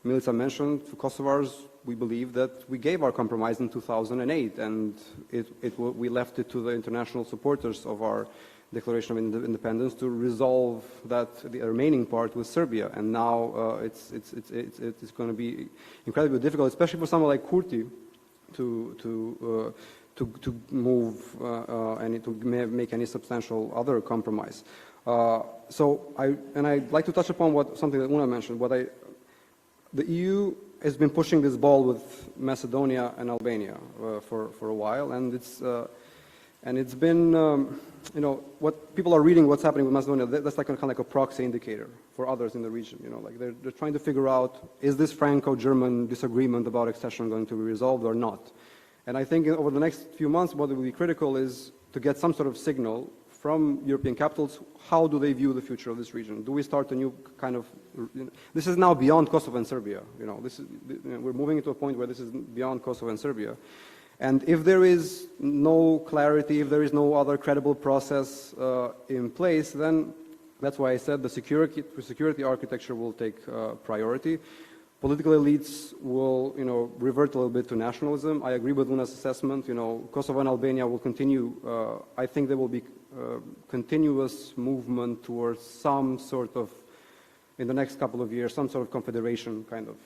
Milica mentioned, for Kosovars, we believe that we gave our compromise in 2008, and we left it to the international supporters of our Declaration of Independence to resolve the remaining part with Serbia. And now it's going to be incredibly difficult, especially for someone like Kurti, to move and to make any substantial other compromise. I'd like to touch upon something that Una mentioned. The EU has been pushing this ball with Macedonia and Albania for a while, and it's been, what people are reading, what's happening with Macedonia, that's kind of like a proxy indicator for others in the region. Like they're trying to figure out, is this Franco-German disagreement about accession going to be resolved or not? And I think over the next few months, what will be critical is to get some sort of signal from European capitals. How do they view the future of this region? Do we start a new kind of, this is now beyond Kosovo and Serbia. We're moving into a point where this is beyond Kosovo and Serbia. And if there is no clarity, if there is no other credible process in place, then that's why I said the security architecture will take priority. Political elites will, revert a little bit to nationalism. I agree with Una's assessment. Kosovo and Albania will continue. I think there will be continuous movement towards some sort of, in the next couple of years, some sort of confederation kind of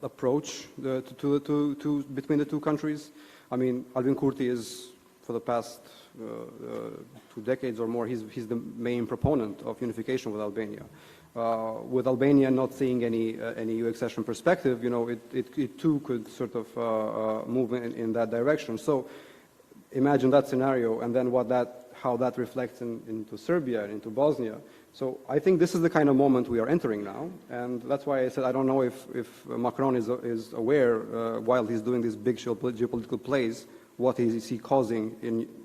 approach between the two countries. I mean, Albin Kurti is, for the past 2 decades or more, he's the main proponent of unification with Albania. With Albania not seeing any EU accession perspective, it too could sort of move in that direction. So imagine that scenario, and then how that reflects into Serbia and into Bosnia. So I think this is the kind of moment we are entering now, and that's why I said I don't know if Macron is aware while he's doing these big geopolitical plays, what is he causing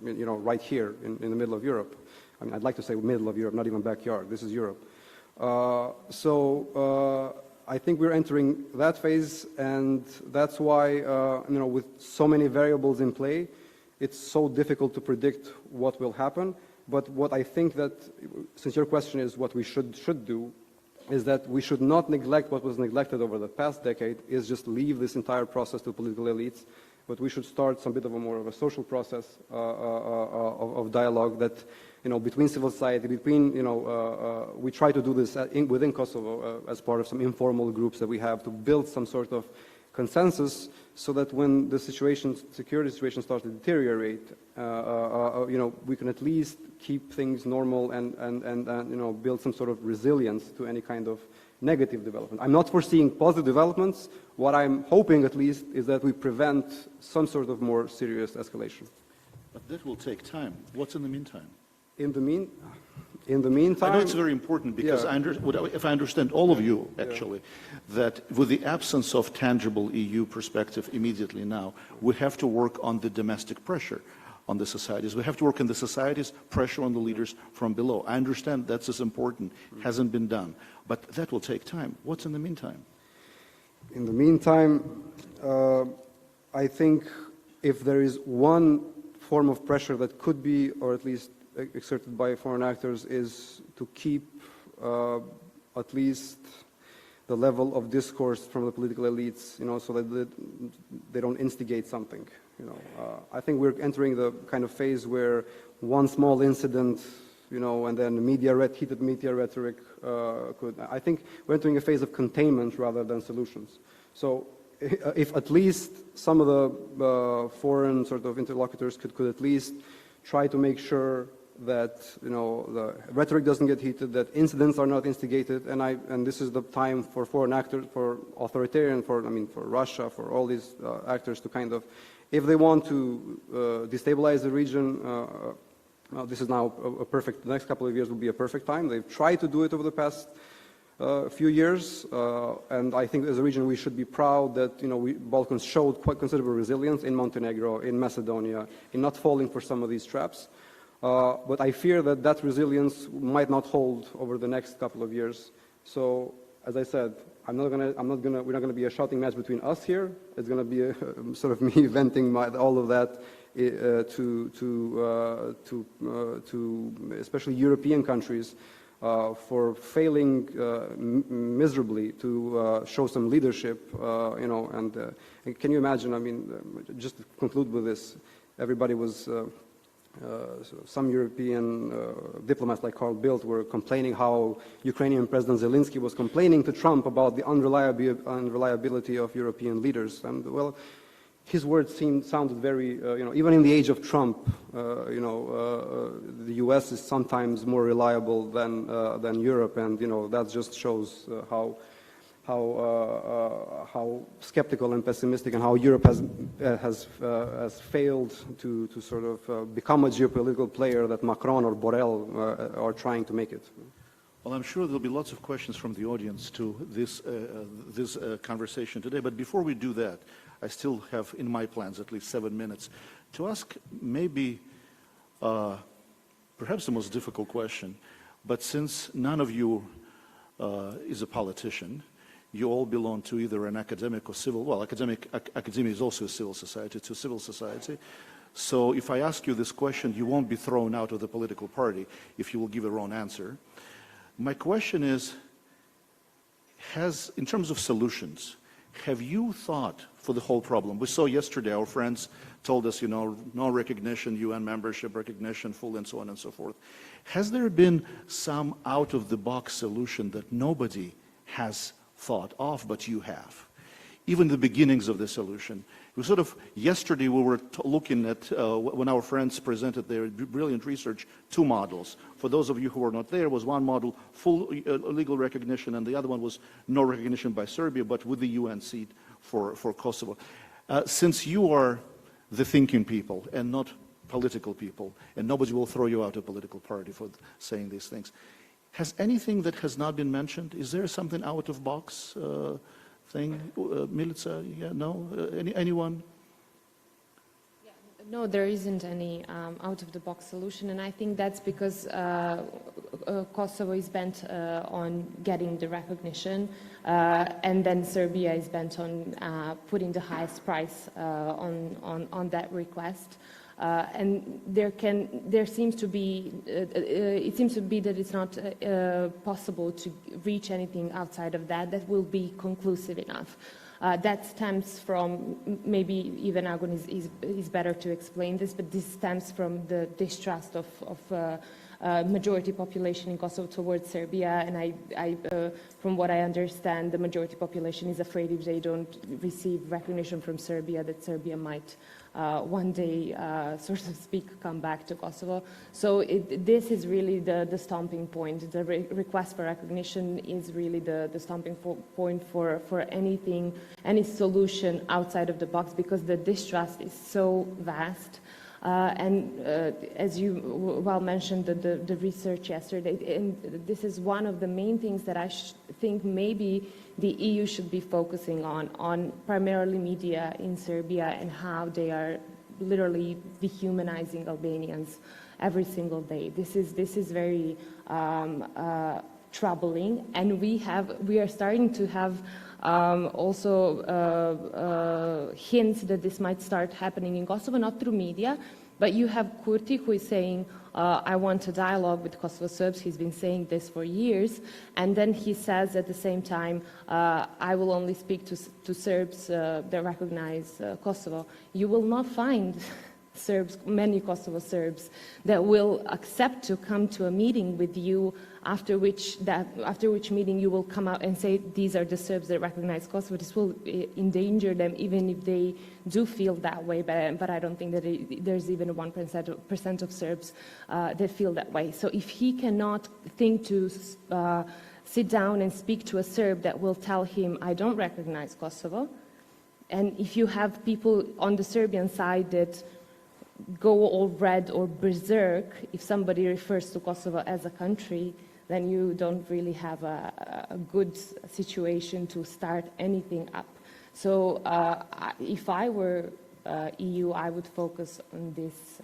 right here in the middle of Europe. I mean, I'd like to say middle of Europe, not even backyard. This is Europe. I think we're entering that phase, and that's why, with so many variables in play, it's so difficult to predict what will happen. But what I think that, since your question is what we should do, is that we should not neglect what was neglected over the past decade, is just leave this entire process to political elites, but we should start some bit of a more of a social process of dialogue that, between civil society, we try to do this within Kosovo as part of some informal groups that we have to build some sort of consensus, so that when the security situation starts to deteriorate, we can at least keep things normal and build some sort of resilience to any kind of negative development. I'm not foreseeing positive developments. What I'm hoping, at least, is that we prevent some sort of more serious escalation. But that will take time. What's in the meantime? In the meantime, I know it's very important because if I understand all of you, actually, that with the absence of tangible EU perspective immediately now, we have to work on the domestic pressure on the societies. We have to work on the societies, pressure on the leaders from below. I understand that's as important, hasn't been done, but that will take time. What's in the meantime? In the meantime, I think if there is one form of pressure that could be, or at least exerted by foreign actors, is to keep at least the level of discourse from the political elites, so that they don't instigate something. I think we're entering the kind of phase where one small incident, and then heated media rhetoric could. I think we're entering a phase of containment rather than solutions. So if at least some of the foreign sort of interlocutors could at least try to make sure that the rhetoric doesn't get heated, that incidents are not instigated, and this is the time for foreign actors, for authoritarian, for Russia, for all these actors to kind of, if they want to destabilize the region, this is now the next couple of years will be a perfect time. They've tried to do it over the past few years, and I think as a region we should be proud that Balkans showed quite considerable resilience in Montenegro, in Macedonia, in not falling for some of these traps. But I fear that that resilience might not hold over the next couple of years. So, as I said, we're not going to be a shouting match between us here. It's going to be sort of me venting all of that to especially European countries for failing miserably to show some leadership. And can you imagine? I mean, just to conclude with this, everybody was. Some European diplomats like Carl Bildt were complaining how Ukrainian President Zelensky was complaining to Trump about the unreliability of European leaders. And well, his words sounded very, even in the age of Trump, the U.S. is sometimes more reliable than Europe, and that just shows how skeptical and pessimistic, and how Europe has failed to sort of become a geopolitical player that Macron or Borrell are trying to make it. Well, I'm sure there'll be lots of questions from the audience to this conversation today. But before we do that, I still have in my plans at least 7 minutes to ask maybe perhaps the most difficult question. But since none of you is a politician, you all belong to either an academic or civil, well, academia is also a civil society, to civil society. So if I ask you this question, you won't be thrown out of the political party if you will give a wrong answer. My question is, in terms of solutions, have you thought for the whole problem? We saw yesterday our friends told us, no recognition, UN membership recognition, full and so on and so forth. Has there been some out-of-the-box solution that nobody has thought of, but you have? Even the beginnings of the solution. Yesterday we were looking at, when our friends presented their brilliant research, 2 models. For those of you who were not there, was one model full legal recognition, and the other one was no recognition by Serbia, but with the UN seat for Kosovo. Since you are the thinking people and not political people, and nobody will throw you out of a political party for saying these things, has anything that has not been mentioned? Is there something out of box thing? Milica, yeah, no? Anyone? Yeah, no, there isn't any out of the box solution, and I think that's because Kosovo is bent on getting the recognition, and then Serbia is bent on putting the highest price on that request. And it seems to be that it's not possible to reach anything outside of that will be conclusive enough. That stems from, maybe even Agon is better to explain this, but this stems from the distrust of majority population in Kosovo towards Serbia, and from what I understand, the majority population is afraid if they don't receive recognition from Serbia, that Serbia might one day, sort of speak, come back to Kosovo. So this is really the stomping point. The request for recognition is really the stomping point for any solution outside of the box, because the distrust is so vast. And as you well mentioned, the research yesterday, and this is one of the main things that I think maybe the EU should be focusing on primarily media in Serbia, and how they are literally dehumanizing Albanians every single day. This is very troubling, and we are starting to have also hints that this might start happening in Kosovo, not through media, but you have Kurti, who is saying, I want a dialogue with Kosovo Serbs. He's been saying this for years, and then he says at the same time, I will only speak to Serbs that recognize Kosovo. You will not find Serbs, many Kosovo Serbs, that will accept to come to a meeting with you, after which meeting you will come out and say, these are the Serbs that recognize Kosovo. This will endanger them, even if they do feel that way, but I don't think that there's even a 1% of Serbs that feel that way. So if he cannot think to sit down and speak to a Serb that will tell him, I don't recognize Kosovo, and if you have people on the Serbian side that go all red or berserk if somebody refers to Kosovo as a country, then you don't really have a good situation to start anything up. So if I were EU, I would focus on this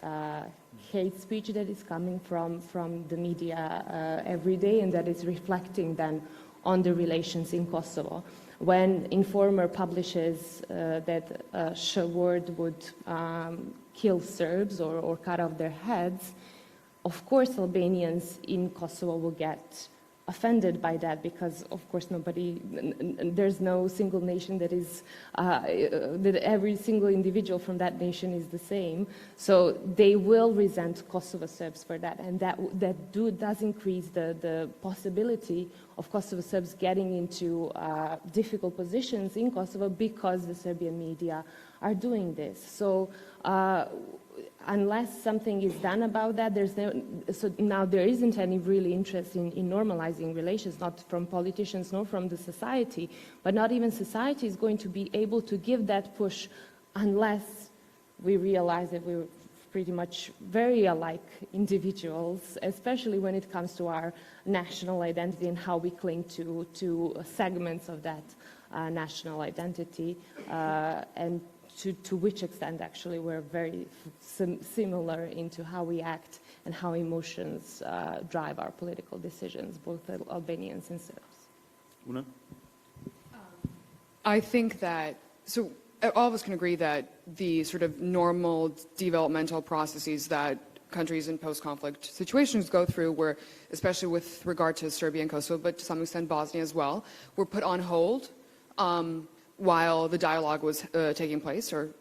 hate speech that is coming from the media every day, and that is reflecting then on the relations in Kosovo. When Informer publishes that a word would kill Serbs or cut off their heads, of course Albanians in Kosovo will get offended by that, because of course there's no single nation that is, that every single individual from that nation is the same. So they will resent Kosovo Serbs for that, and that does increase the possibility of Kosovo Serbs getting into difficult positions in Kosovo because the Serbian media are doing this. So unless something is done about that, so now there isn't any really interest in normalizing relations, not from politicians nor from the society, but not even society is going to be able to give that push unless we realize that we're pretty much very alike individuals, especially when it comes to our national identity and how we cling to segments of that national identity, and to which extent actually we're very similar into how we act and how emotions drive our political decisions, both Albanians and Serbs. Una? I think that, so all of us can agree that the sort of normal developmental processes that countries in post-conflict situations go through were, especially with regard to Serbia and Kosovo, but to some extent Bosnia as well, were put on hold while the dialogue was taking place, or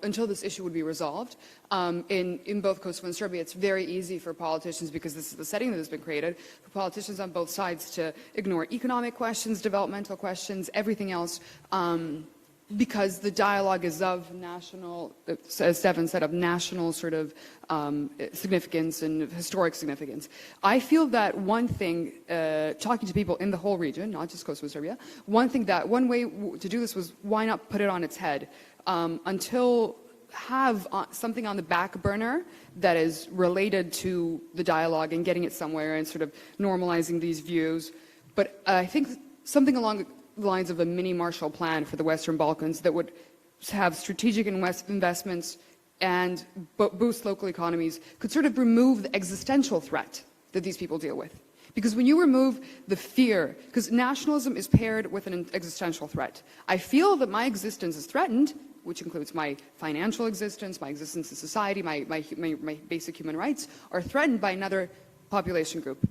until this issue would be resolved. In both Kosovo and Serbia, it's very easy for politicians, because this is the setting that has been created, for politicians on both sides to ignore economic questions, developmental questions, everything else, because the dialogue is of national, as Stefan said, of national sort of significance and historic significance. I feel that one thing, talking to people in the whole region, not just Kosovo and Serbia, one way to do this was, why not put it on its head until have something on the back burner that is related to the dialogue and getting it somewhere and sort of normalizing these views. But I think something along the lines of a mini Marshall Plan for the Western Balkans that would have strategic investments and boost local economies could sort of remove the existential threat that these people deal with. Because when you remove the fear, because nationalism is paired with an existential threat. I feel that my existence is threatened, which includes my financial existence, my existence in society, my basic human rights, are threatened by another population group.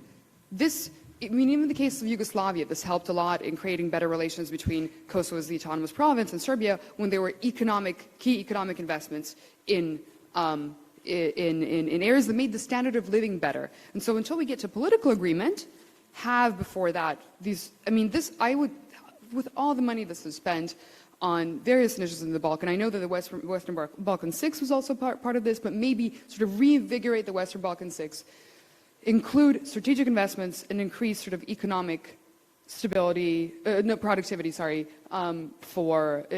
I mean, even in the case of Yugoslavia, this helped a lot in creating better relations between Kosovo as the autonomous province and Serbia when there were key economic investments in areas that made the standard of living better. And so until we get to political agreement, have before that I would, with all the money that's spent on various initiatives in the Balkan, I know that the Western Balkan 6 was also part of this, but maybe sort of reinvigorate the Western Balkan 6, include strategic investments and increase sort of economic productivity,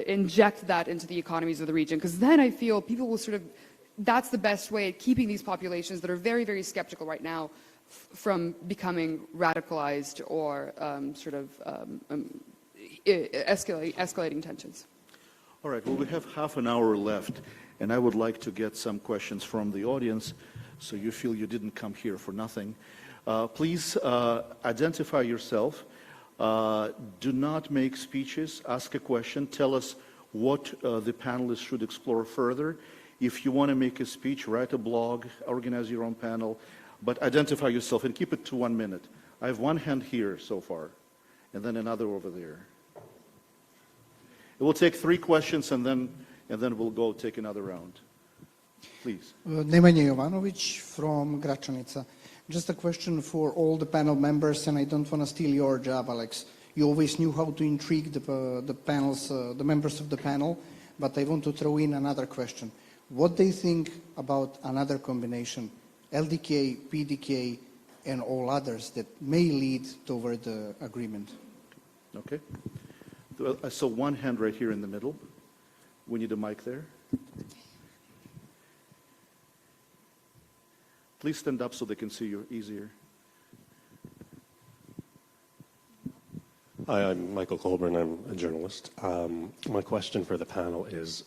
inject that into the economies of the region. Because then I feel people will that's the best way at keeping these populations that are very, very skeptical right now from becoming radicalized or escalating tensions. All right, well, we have half an hour left, and I would like to get some questions from the audience, so you feel you didn't come here for nothing. Please identify yourself. Do not make speeches. Ask a question. Tell us what the panelists should explore further. If you want to make a speech, write a blog, organize your own panel, but identify yourself and keep it to 1 minute. I have one hand here so far, and then another over there. It will take 3 questions, and then we'll go take another round. Please. Nemanja Jovanović from Gračanica. Just a question for all the panel members, and I don't want to steal your job, Alex. You always knew how to intrigue the members of the panel, but I want to throw in another question. What they think about another combination, LDK, PDK, and all others that may lead toward the agreement? Okay. I saw one hand right here in the middle. We need a mic there. Please stand up so they can see you easier. Hi, I'm Michael Colburn. I'm a journalist. My question for the panel is,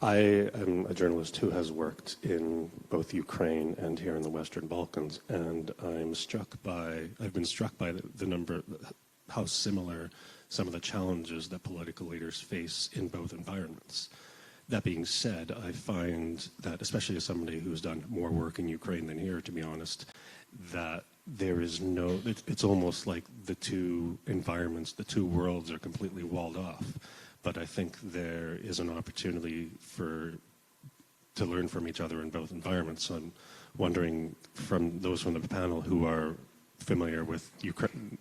I am a journalist who has worked in both Ukraine and here in the Western Balkans, and I've been struck by the number, how similar some of the challenges that political leaders face in both environments. That being said, I find that, especially as somebody who's done more work in Ukraine than here, to be honest, that there is it's almost like the two environments, the two worlds are completely walled off. But I think there is an opportunity to learn from each other in both environments. So I'm wondering, from those from the panel who are familiar with Ukraine,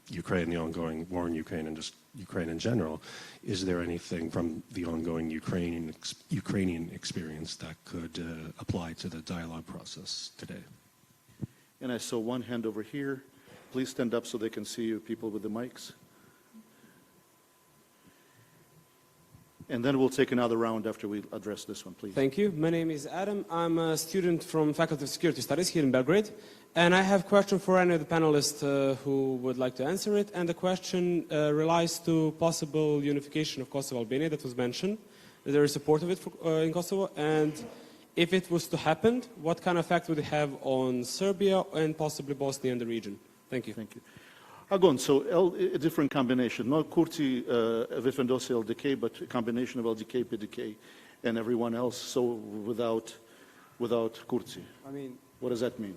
the ongoing war in Ukraine, and just Ukraine in general, is there anything from the ongoing Ukrainian experience that could apply to the dialogue process today? And I saw one hand over here. Please stand up so they can see you, people with the mics. And then we'll take another round after we address this one, please. Thank you. My name is Adam. I'm a student from Faculty of Security Studies here in Belgrade. And I have a question for any of the panelists who would like to answer it. And the question relates to possible unification of Kosovo Albania that was mentioned. There is support of it in Kosovo. And if it was to happen, what kind of effect would it have on Serbia and possibly Bosnia and the region? Thank you. Thank you. Agon, so a different combination, not Kurti, Vifandosi, LDK, but a combination of LDK, PDK, and everyone else, so without Kurti. I mean, what does that mean?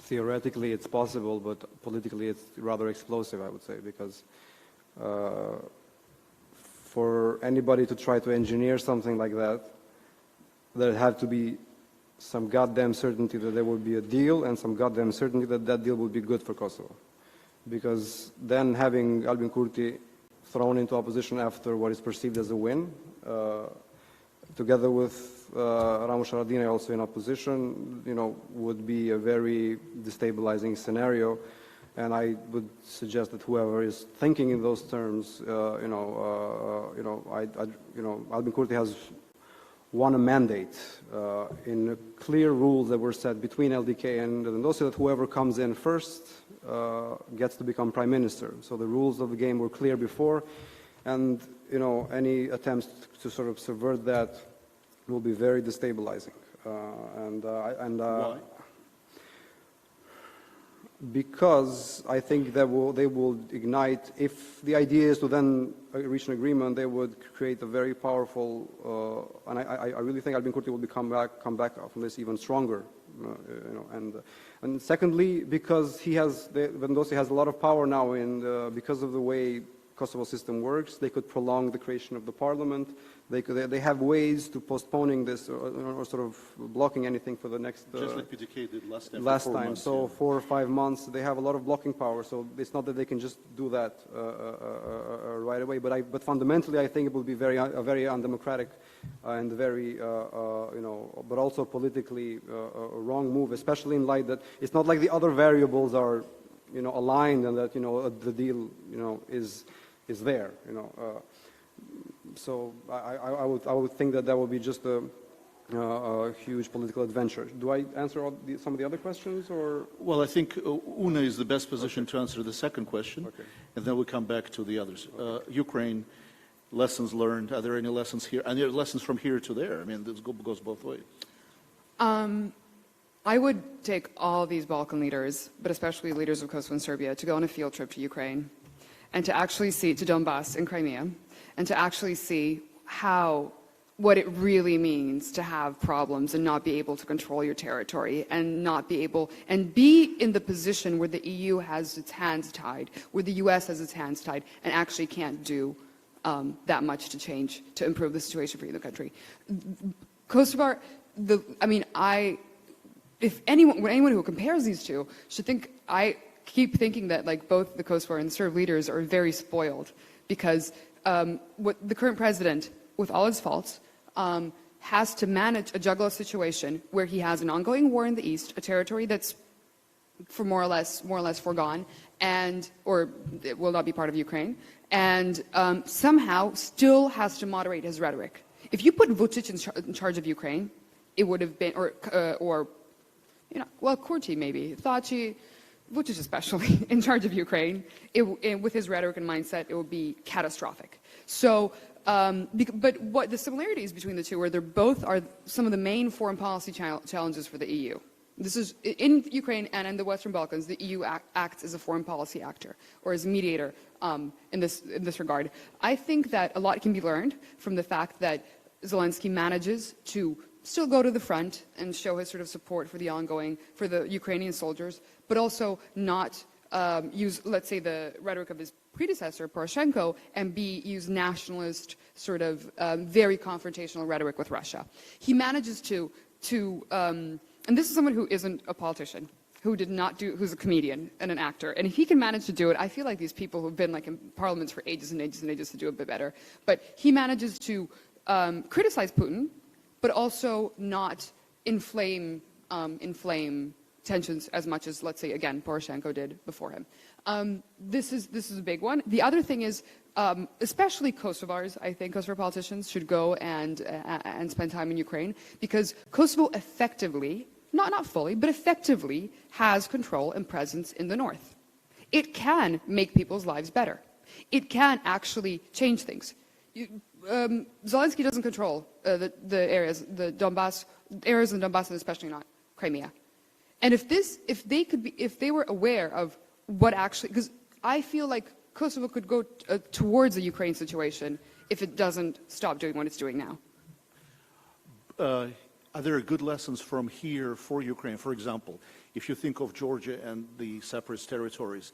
Theoretically, it's possible, but politically, it's rather explosive, I would say, because for anybody to try to engineer something like that, there had to be some goddamn certainty that there would be a deal and some goddamn certainty that that deal would be good for Kosovo. Because then having Albin Kurti thrown into opposition after what is perceived as a win, together with Ramush Haradinaj also in opposition, would be a very destabilizing scenario. And I would suggest that whoever is thinking in those terms, Albin Kurti has won a mandate in clear rules that were set between LDK and Vendosi that whoever comes in first gets to become prime minister. So the rules of the game were clear before, and any attempts to sort of subvert that will be very destabilizing. Why? Because I think they will ignite, if the idea is to then reach an agreement, they would create a very powerful, and I really think Albin Kurti will come back from this even stronger. And secondly, because Vendosi has a lot of power now, because of the way Kosovo system works, they could prolong the creation of the parliament. They have ways to postponing this or sort of blocking anything for the next. Just like PDK did last time. Last for 4 time, months, so yeah. 4 or 5 months, they have a lot of blocking power. So it's not that they can just do that right away. But fundamentally, I think it will be a very undemocratic and very, but also politically a wrong move, especially in light that it's not like the other variables are, aligned and that the deal, is there. So I would think that would be just a huge political adventure. Do I answer some of the other questions, or? Well, I think Una is the best position to answer the second question, and then we'll come back to the others. Ukraine, lessons learned. Are there any lessons here? Are there lessons from here to there? I mean, this goes both ways. I would take all these Balkan leaders, but especially leaders of Kosovo and Serbia, to go on a field trip to Ukraine and to actually see, to Donbass in Crimea, and to actually see what it really means to have problems and not be able to control your territory and not be able, and be in the position where the EU has its hands tied, where the US has its hands tied, and actually can't do that much to improve the situation for the country. Kosovo, if anyone who compares these two should think, I keep thinking that like both the Kosovo and the Serb leaders are very spoiled because what the current president, with all his faults, has to juggle a situation where he has an ongoing war in the east, a territory that's more or less foregone, or it will not be part of Ukraine, and somehow still has to moderate his rhetoric. If you put Vučić in charge of Ukraine, it would have been, Kurti maybe, Thaci, Vučić especially, in charge of Ukraine, with his rhetoric and mindset, it would be catastrophic. So, but what the similarities between the two are, they both are some of the main foreign policy challenges for the EU. This is in Ukraine and in the Western Balkans. The EU acts as a foreign policy actor or as a mediator in this regard. I think that a lot can be learned from the fact that Zelensky manages to still go to the front and show his sort of support for the Ukrainian soldiers, but also not use, let's say, the rhetoric of his predecessor, Poroshenko, and use nationalist, sort of very confrontational rhetoric with Russia. He manages to and this is someone who isn't a politician, who's a comedian and an actor. And if he can manage to do it, I feel like these people who've been like in parliaments for ages and ages and ages to do a bit better. But he manages to criticize Putin, but also not inflame tensions as much as, let's say, again, Poroshenko did before him. This is a big one. The other thing is, especially Kosovars, I think Kosovo politicians should go and spend time in Ukraine, because Kosovo effectively, not fully, but effectively has control and presence in the north. It can make people's lives better. It can actually change things. Zelensky doesn't control the areas, the Donbass areas in Donbass, and especially not Crimea. And if they were aware of what actually, because I feel like Kosovo could go towards a Ukraine situation if it doesn't stop doing what it's doing now. Are there good lessons from here for Ukraine? For example, if you think of Georgia and the separatist territories,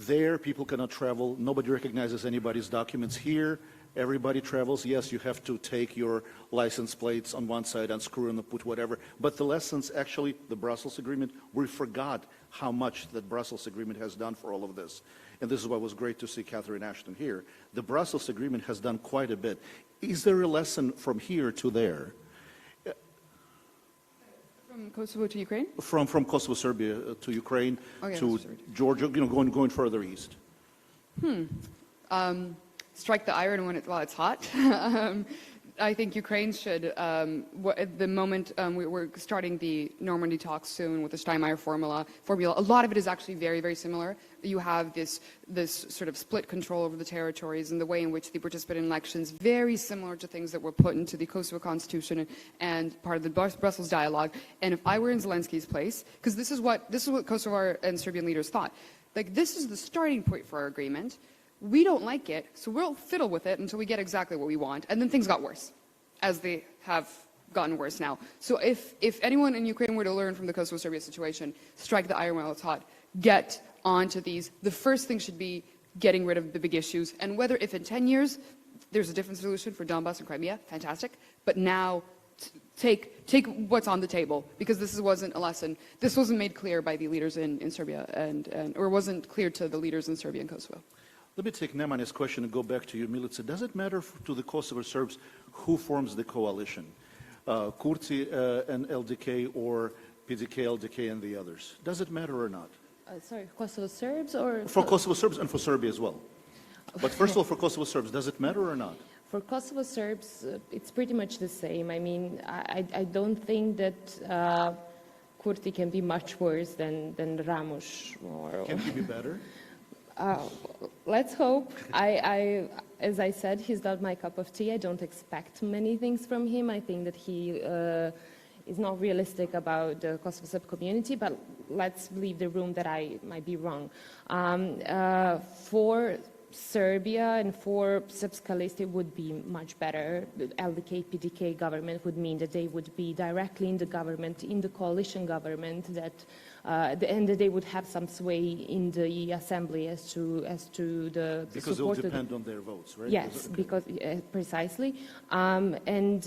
there people cannot travel, nobody recognizes anybody's documents. Here, everybody travels. Yes, you have to take your license plates on one side, unscrew and put whatever. But the lessons, actually, the Brussels Agreement, we forgot how much that Brussels Agreement has done for all of this. And this is why it was great to see Catherine Ashton here. The Brussels Agreement has done quite a bit. Is there a lesson from here to there? From Kosovo to Ukraine? From Kosovo, Serbia to Ukraine, to Serbia. Georgia, going further east. Strike the iron while it's hot. I think Ukraine should, at the moment we're starting the Normandy talks soon with the Steinmeier formula. A lot of it is actually very, very similar. You have this sort of split control over the territories and the way in which they participate in elections, very similar to things that were put into the Kosovo constitution and part of the Brussels dialogue. And if I were in Zelensky's place, because this is what Kosovo and Serbian leaders thought, like, this is the starting point for our agreement. We don't like it, so we'll fiddle with it until we get exactly what we want. And then things got worse, as they have gotten worse now. So if anyone in Ukraine were to learn from the Kosovo-Serbia situation, strike the iron while it's hot, get onto these. The first thing should be getting rid of the big issues. And whether if in 10 years there's a different solution for Donbass and Crimea, fantastic. But now take what's on the table, because this wasn't a lesson. This wasn't made clear by the leaders in Serbia, or wasn't clear to the leaders in Serbia and Kosovo. Let me take Nemanja's question and go back to you, Milica. Does it matter to the Kosovo Serbs who forms the coalition? Kurti and LDK, or PDK, LDK, and the others? Does it matter or not? Sorry, Kosovo Serbs or? For Kosovo Serbs and for Serbia as well. But first of all, for Kosovo Serbs, does it matter or not? For Kosovo Serbs, it's pretty much the same. I mean, I don't think that Kurti can be much worse than Ramush. Can he be better? Let's hope. As I said, he's not my cup of tea. I don't expect many things from him. I think that he is not realistic about the Kosovo Serb community, but let's leave the room that I might be wrong. For Serbia and for Srpska it would be much better. The LDK, PDK government would mean that they would be directly in the government, in the coalition government, and that they would have some sway in the assembly as to the Because it will depend on their votes, right? Yes, Okay. because precisely, and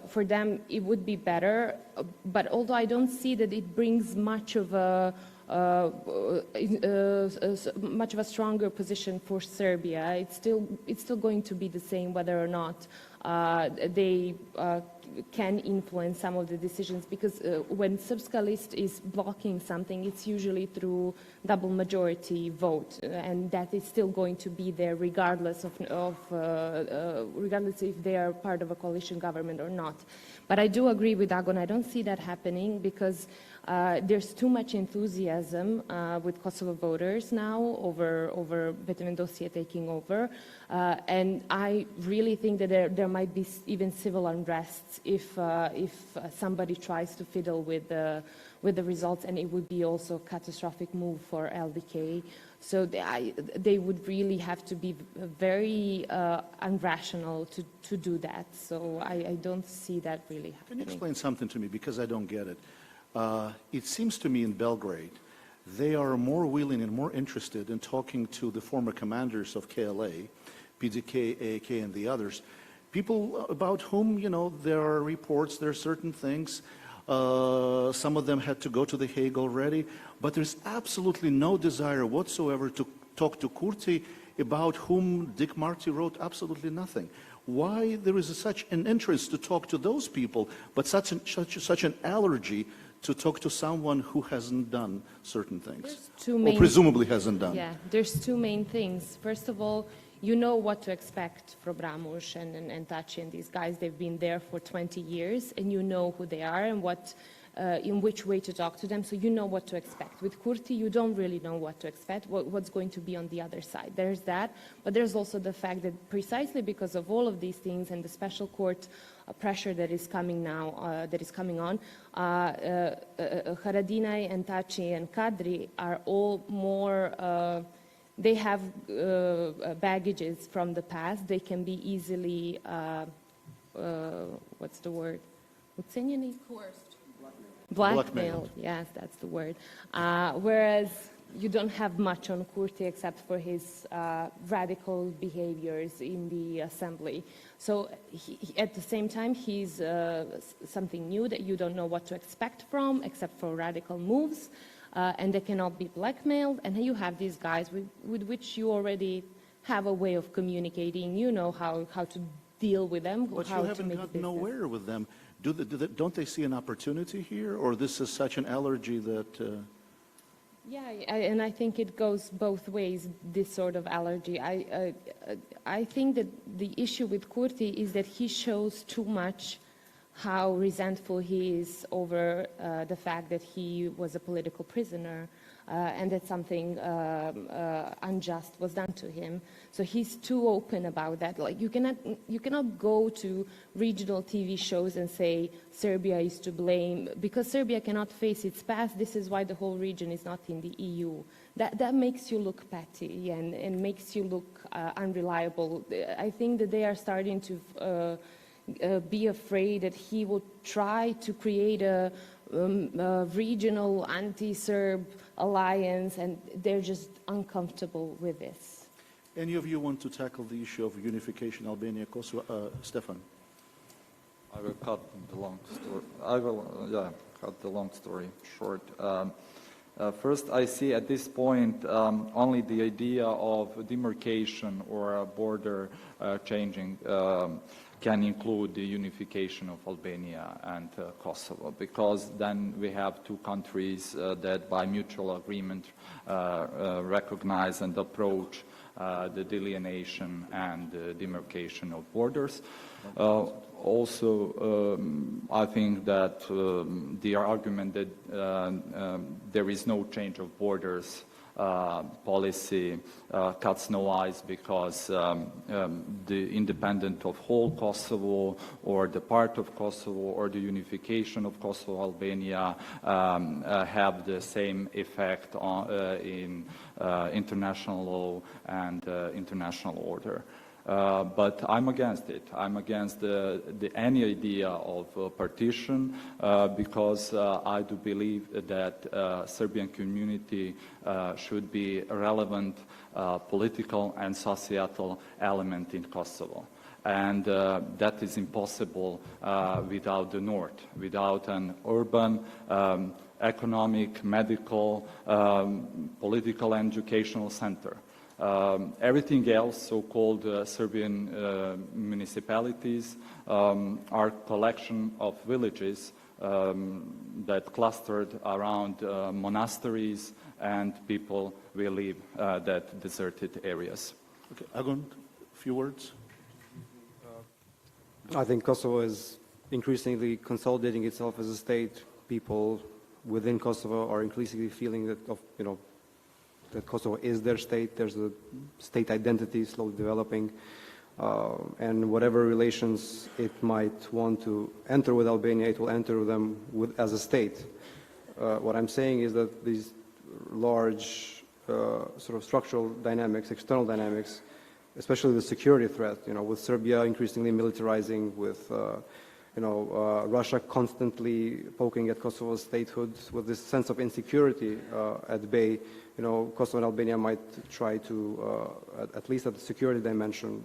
for them it would be better. But although I don't see that it brings much of a stronger position for Serbia, it's still going to be the same whether or not they can influence some of the decisions, because when Srpska list is blocking something, it's usually through double majority vote, and that is still going to be there regardless regardless if they are part of a coalition government or not. But I do agree with Agon. I don't see that happening because there's too much enthusiasm with Kosovo voters now over Veteran dossier taking over, and I really think that there might be even civil unrests if somebody tries to fiddle with the results, and it would be also a catastrophic move for LDK. So they would really have to be very unrational to do that. So I don't see that really happening. Can you explain something to me, because I don't get it? It seems to me in Belgrade, they are more willing and more interested in talking to the former commanders of KLA, PDK, AAK, and the others, people about whom, there are reports, there are certain things. Some of them had to go to The Hague already, but there's absolutely no desire whatsoever to talk to Kurti, about whom Dick Marty wrote absolutely nothing. Why there is such an interest to talk to those people, but such an allergy to talk to someone who hasn't done certain things, or presumably hasn't done? Yeah, there's two main things. First of all, you know what to expect from Ramush and Taci and these guys. They've been there for 20 years, and you know who they are and in which way to talk to them, so you know what to expect. With Kurti, you don't really know what to expect, what's going to be on the other side. There's that, but there's also the fact that precisely because of all of these things and the special court pressure that is coming now, that is coming on, Haradinaj and Taci and Kadri are all more, they have baggages from the past. They can be easily, what's the word? Ucenjeni? Coerced. Blackmailed, yes, that's the word. Whereas you don't have much on Kurti except for his radical behaviors in the assembly. So at the same time, he's something new that you don't know what to expect from, except for radical moves, and they cannot be blackmailed. And you have these guys with which you already have a way of communicating. You know how to deal with them. But how you haven't got nowhere with them. Don't they see an opportunity here, or this is such an allergy that... Yeah, and I think it goes both ways, this sort of allergy. I think that the issue with Kurti is that he shows too much how resentful he is over the fact that he was a political prisoner and that something unjust was done to him. So he's too open about that. Like you cannot go to regional TV shows and say Serbia is to blame because Serbia cannot face its past. This is why the whole region is not in the EU. That makes you look petty and makes you look unreliable. I think that they are starting to be afraid that he will try to create a regional anti-Serb alliance, and they're just uncomfortable with this. Any of you want to tackle the issue of unification Albania, Kosovo? Stefan? I will cut the long story. Cut the long story short. First, I see at this point only the idea of demarcation or a border changing can include the unification of Albania and Kosovo, because then we have two countries that by mutual agreement recognize and approach the delineation and demarcation of borders. Also, I think that the argument that there is no change of borders policy cuts no ice, because the independent of whole Kosovo or the part of Kosovo or the unification of Kosovo, Albania have the same effect in international law and international order. But I'm against it. I'm against any idea of partition, because I do believe that Serbian community should be a relevant political and societal element in Kosovo. And that is impossible without the North, without an urban, economic, medical, political and educational center. Everything else, so-called Serbian municipalities, are collection of villages that clustered around monasteries, and people will live that deserted areas. Okay, Agon, a few words. I think Kosovo is increasingly consolidating itself as a state. People within Kosovo are increasingly feeling that, that Kosovo is their state. There's a state identity slowly developing, and whatever relations it might want to enter with Albania, it will enter them as a state. What I'm saying is that these large sort of structural dynamics, external dynamics, especially the security threat, with Serbia increasingly militarizing, with Russia constantly poking at Kosovo's statehood, with this sense of insecurity at bay, Kosovo and Albania might try to, at least at the security dimension,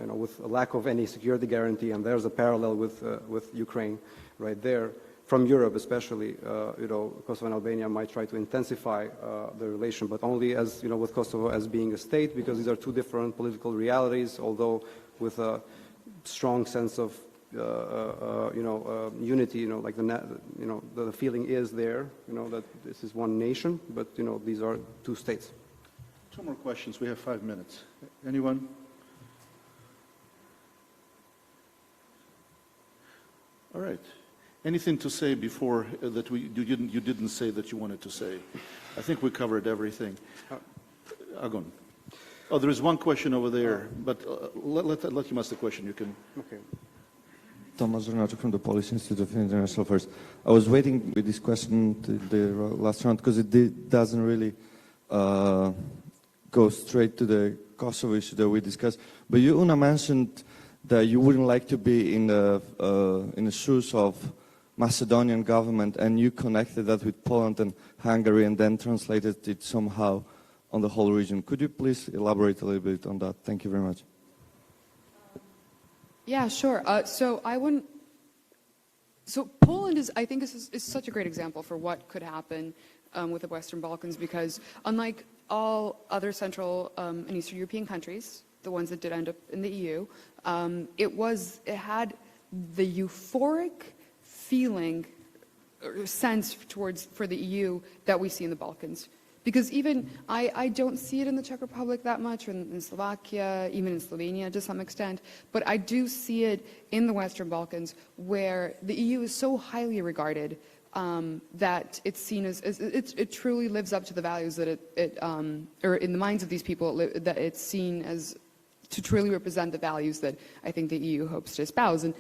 with a lack of any security guarantee, and there's a parallel with Ukraine right there. From Europe especially, Kosovo and Albania might try to intensify the relation, but only as, with Kosovo as being a state, because these are two different political realities, although with a strong sense of unity, like the feeling is there, that this is one nation, but, these are two states. Two more questions. We have 5 minutes. Anyone? All right. Anything to say before that you didn't say that you wanted to say? I think we covered everything. Agon. Oh, there is one question over there, but let him ask the question. You can. Okay. Thomas Renato from the Policy Institute of International Affairs. I was waiting with this question to the last round because it doesn't really go straight to the Kosovo issue that we discussed. But you, Una, mentioned that you wouldn't like to be in the shoes of Macedonian government, and you connected that with Poland and Hungary and then translated it somehow on the whole region. Could you please elaborate a little bit on that? Thank you very much. Yeah, sure. So Poland is, I think, is such a great example for what could happen with the Western Balkans, because unlike all other Central and Eastern European countries, the ones that did end up in the EU, it had the euphoric feeling or sense for the EU that we see in the Balkans. Because even, I don't see it in the Czech Republic that much, or in Slovakia, even in Slovenia to some extent, but I do see it in the Western Balkans, where the EU is so highly regarded that it's seen as it truly lives up to the values that or in the minds of these people, that it's seen as to truly represent the values that I think the EU hopes to espouse. And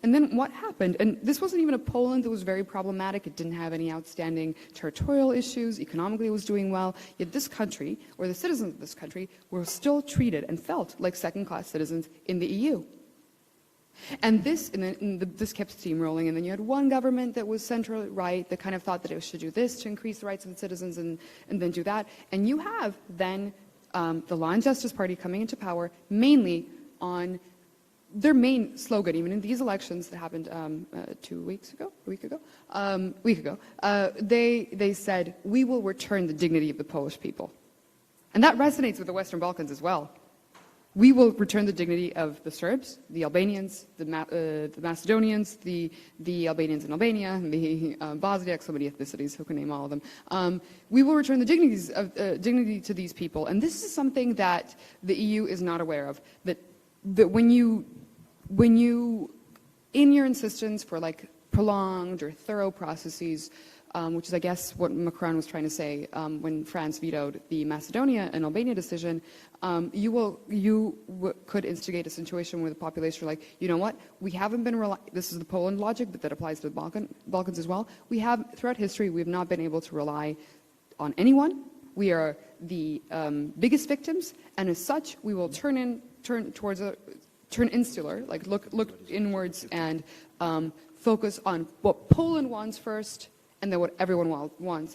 then what happened? And this wasn't even a Poland that was very problematic. It didn't have any outstanding territorial issues. Economically, it was doing well. Yet this country, or the citizens of this country, were still treated and felt like second-class citizens in the EU. And this kept steamrolling, and then you had one government that was central right that kind of thought that it should do this to increase the rights of the citizens, and then do that. And you have then the Law and Justice Party coming into power mainly on their main slogan, even in these elections that happened 2 weeks ago, a week ago, they said, "We will return the dignity of the Polish people." And that resonates with the Western Balkans as well. We will return the dignity of the Serbs, the Albanians, the Macedonians, the Albanians in Albania, the Bosniaks, so many ethnicities, who can name all of them. We will return the dignity to these people. And this is something that the EU is not aware of, that when you, in your insistence for like prolonged or thorough processes, which is, I guess, what Macron was trying to say when France vetoed the Macedonia and Albania decision, you could instigate a situation where the population are like, you know what, we haven't been, this is the Poland logic, but that applies to the Balkans as well. We have, throughout history, we have not been able to rely on anyone. We are the biggest victims, and as such, we will turn insular, like look inwards and focus on what Poland wants first, and then what everyone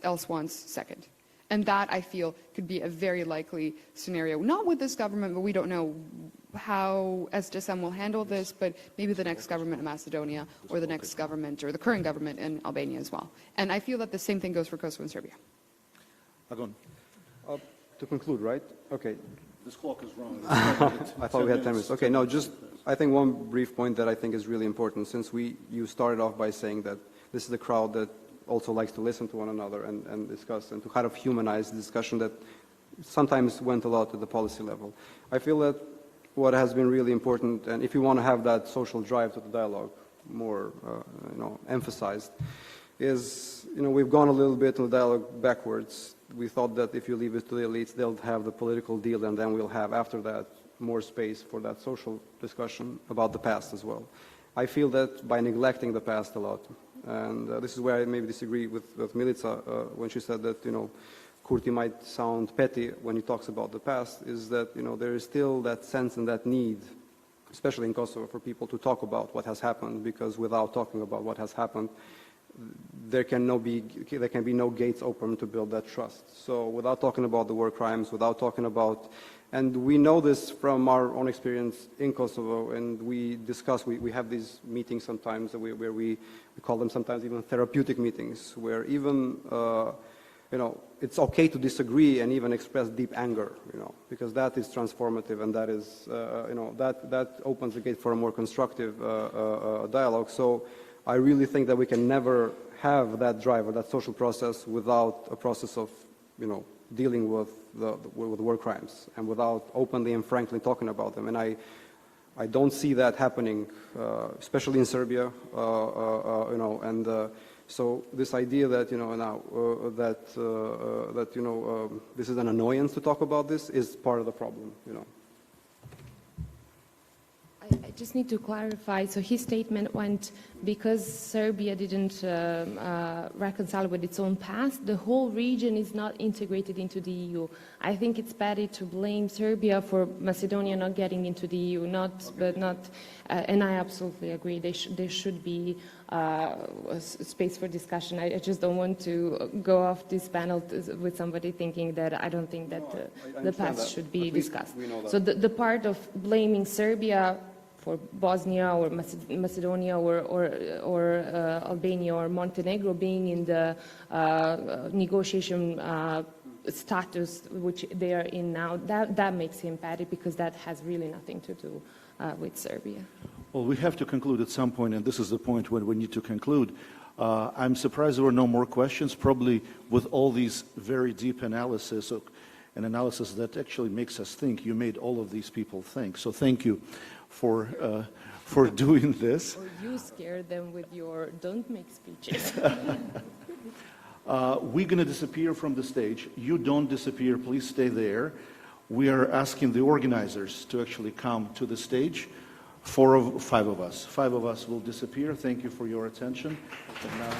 else wants second. And that, I feel, could be a very likely scenario. Not with this government, but we don't know how SDSM will handle this, but maybe the next government in Macedonia, or the next government, or the current government in Albania as well. And I feel that the same thing goes for Kosovo and Serbia. To conclude, right? Okay. This clock is wrong. I thought we had 10 minutes. Okay, no, just, I think one brief point that I think is really important, since you started off by saying that this is a crowd that also likes to listen to one another and discuss, and to kind of humanize the discussion that sometimes went a lot at the policy level. I feel that what has been really important, and if you want to have that social drive to the dialogue more emphasized, is, we've gone a little bit in the dialogue backwards. We thought that if you leave it to the elites, they'll have the political deal, and then we'll have, after that, more space for that social discussion about the past as well. I feel that by neglecting the past a lot, and this is where I maybe disagree with Milica when she said that, Kurti might sound petty when he talks about the past, is that, there is still that sense and that need, especially in Kosovo, for people to talk about what has happened, because without talking about what has happened, there can be no gates open to build that trust. So without talking about the war crimes, without talking about, and we know this from our own experience in Kosovo, and we discuss, we have these meetings sometimes where we call them sometimes even therapeutic meetings, where even, it's okay to disagree and even express deep anger, because that is transformative, and that is, that opens the gate for a more constructive dialogue. So I really think that we can never have that drive or that social process without a process of, dealing with war crimes, and without openly and frankly talking about them. And I don't see that happening, especially in Serbia, so this idea that, this is an annoyance to talk about this is part of the problem, I just need to clarify. So his statement went, because Serbia didn't reconcile with its own past, the whole region is not integrated into the EU. I think it's petty to blame Serbia for Macedonia not getting into the EU, and I absolutely agree. There should be a space for discussion. I just don't want to go off this panel with somebody thinking that I don't think that the past should be discussed. So the part of blaming Serbia for Bosnia or Macedonia or Albania or Montenegro being in the negotiation status which they are in now, that makes him petty, because that has really nothing to do with Serbia. Well, we have to conclude at some point, and this is the point when we need to conclude. I'm surprised there were no more questions, probably with all these very deep analysis, an analysis that actually makes us think. You made all of these people think, so thank you for doing this. Or you scare them with your don't make speeches. We're going to disappear from the stage. You don't disappear, please stay there. We are asking the organizers to actually come to the stage. 5 of us will disappear. Thank you for your attention. And now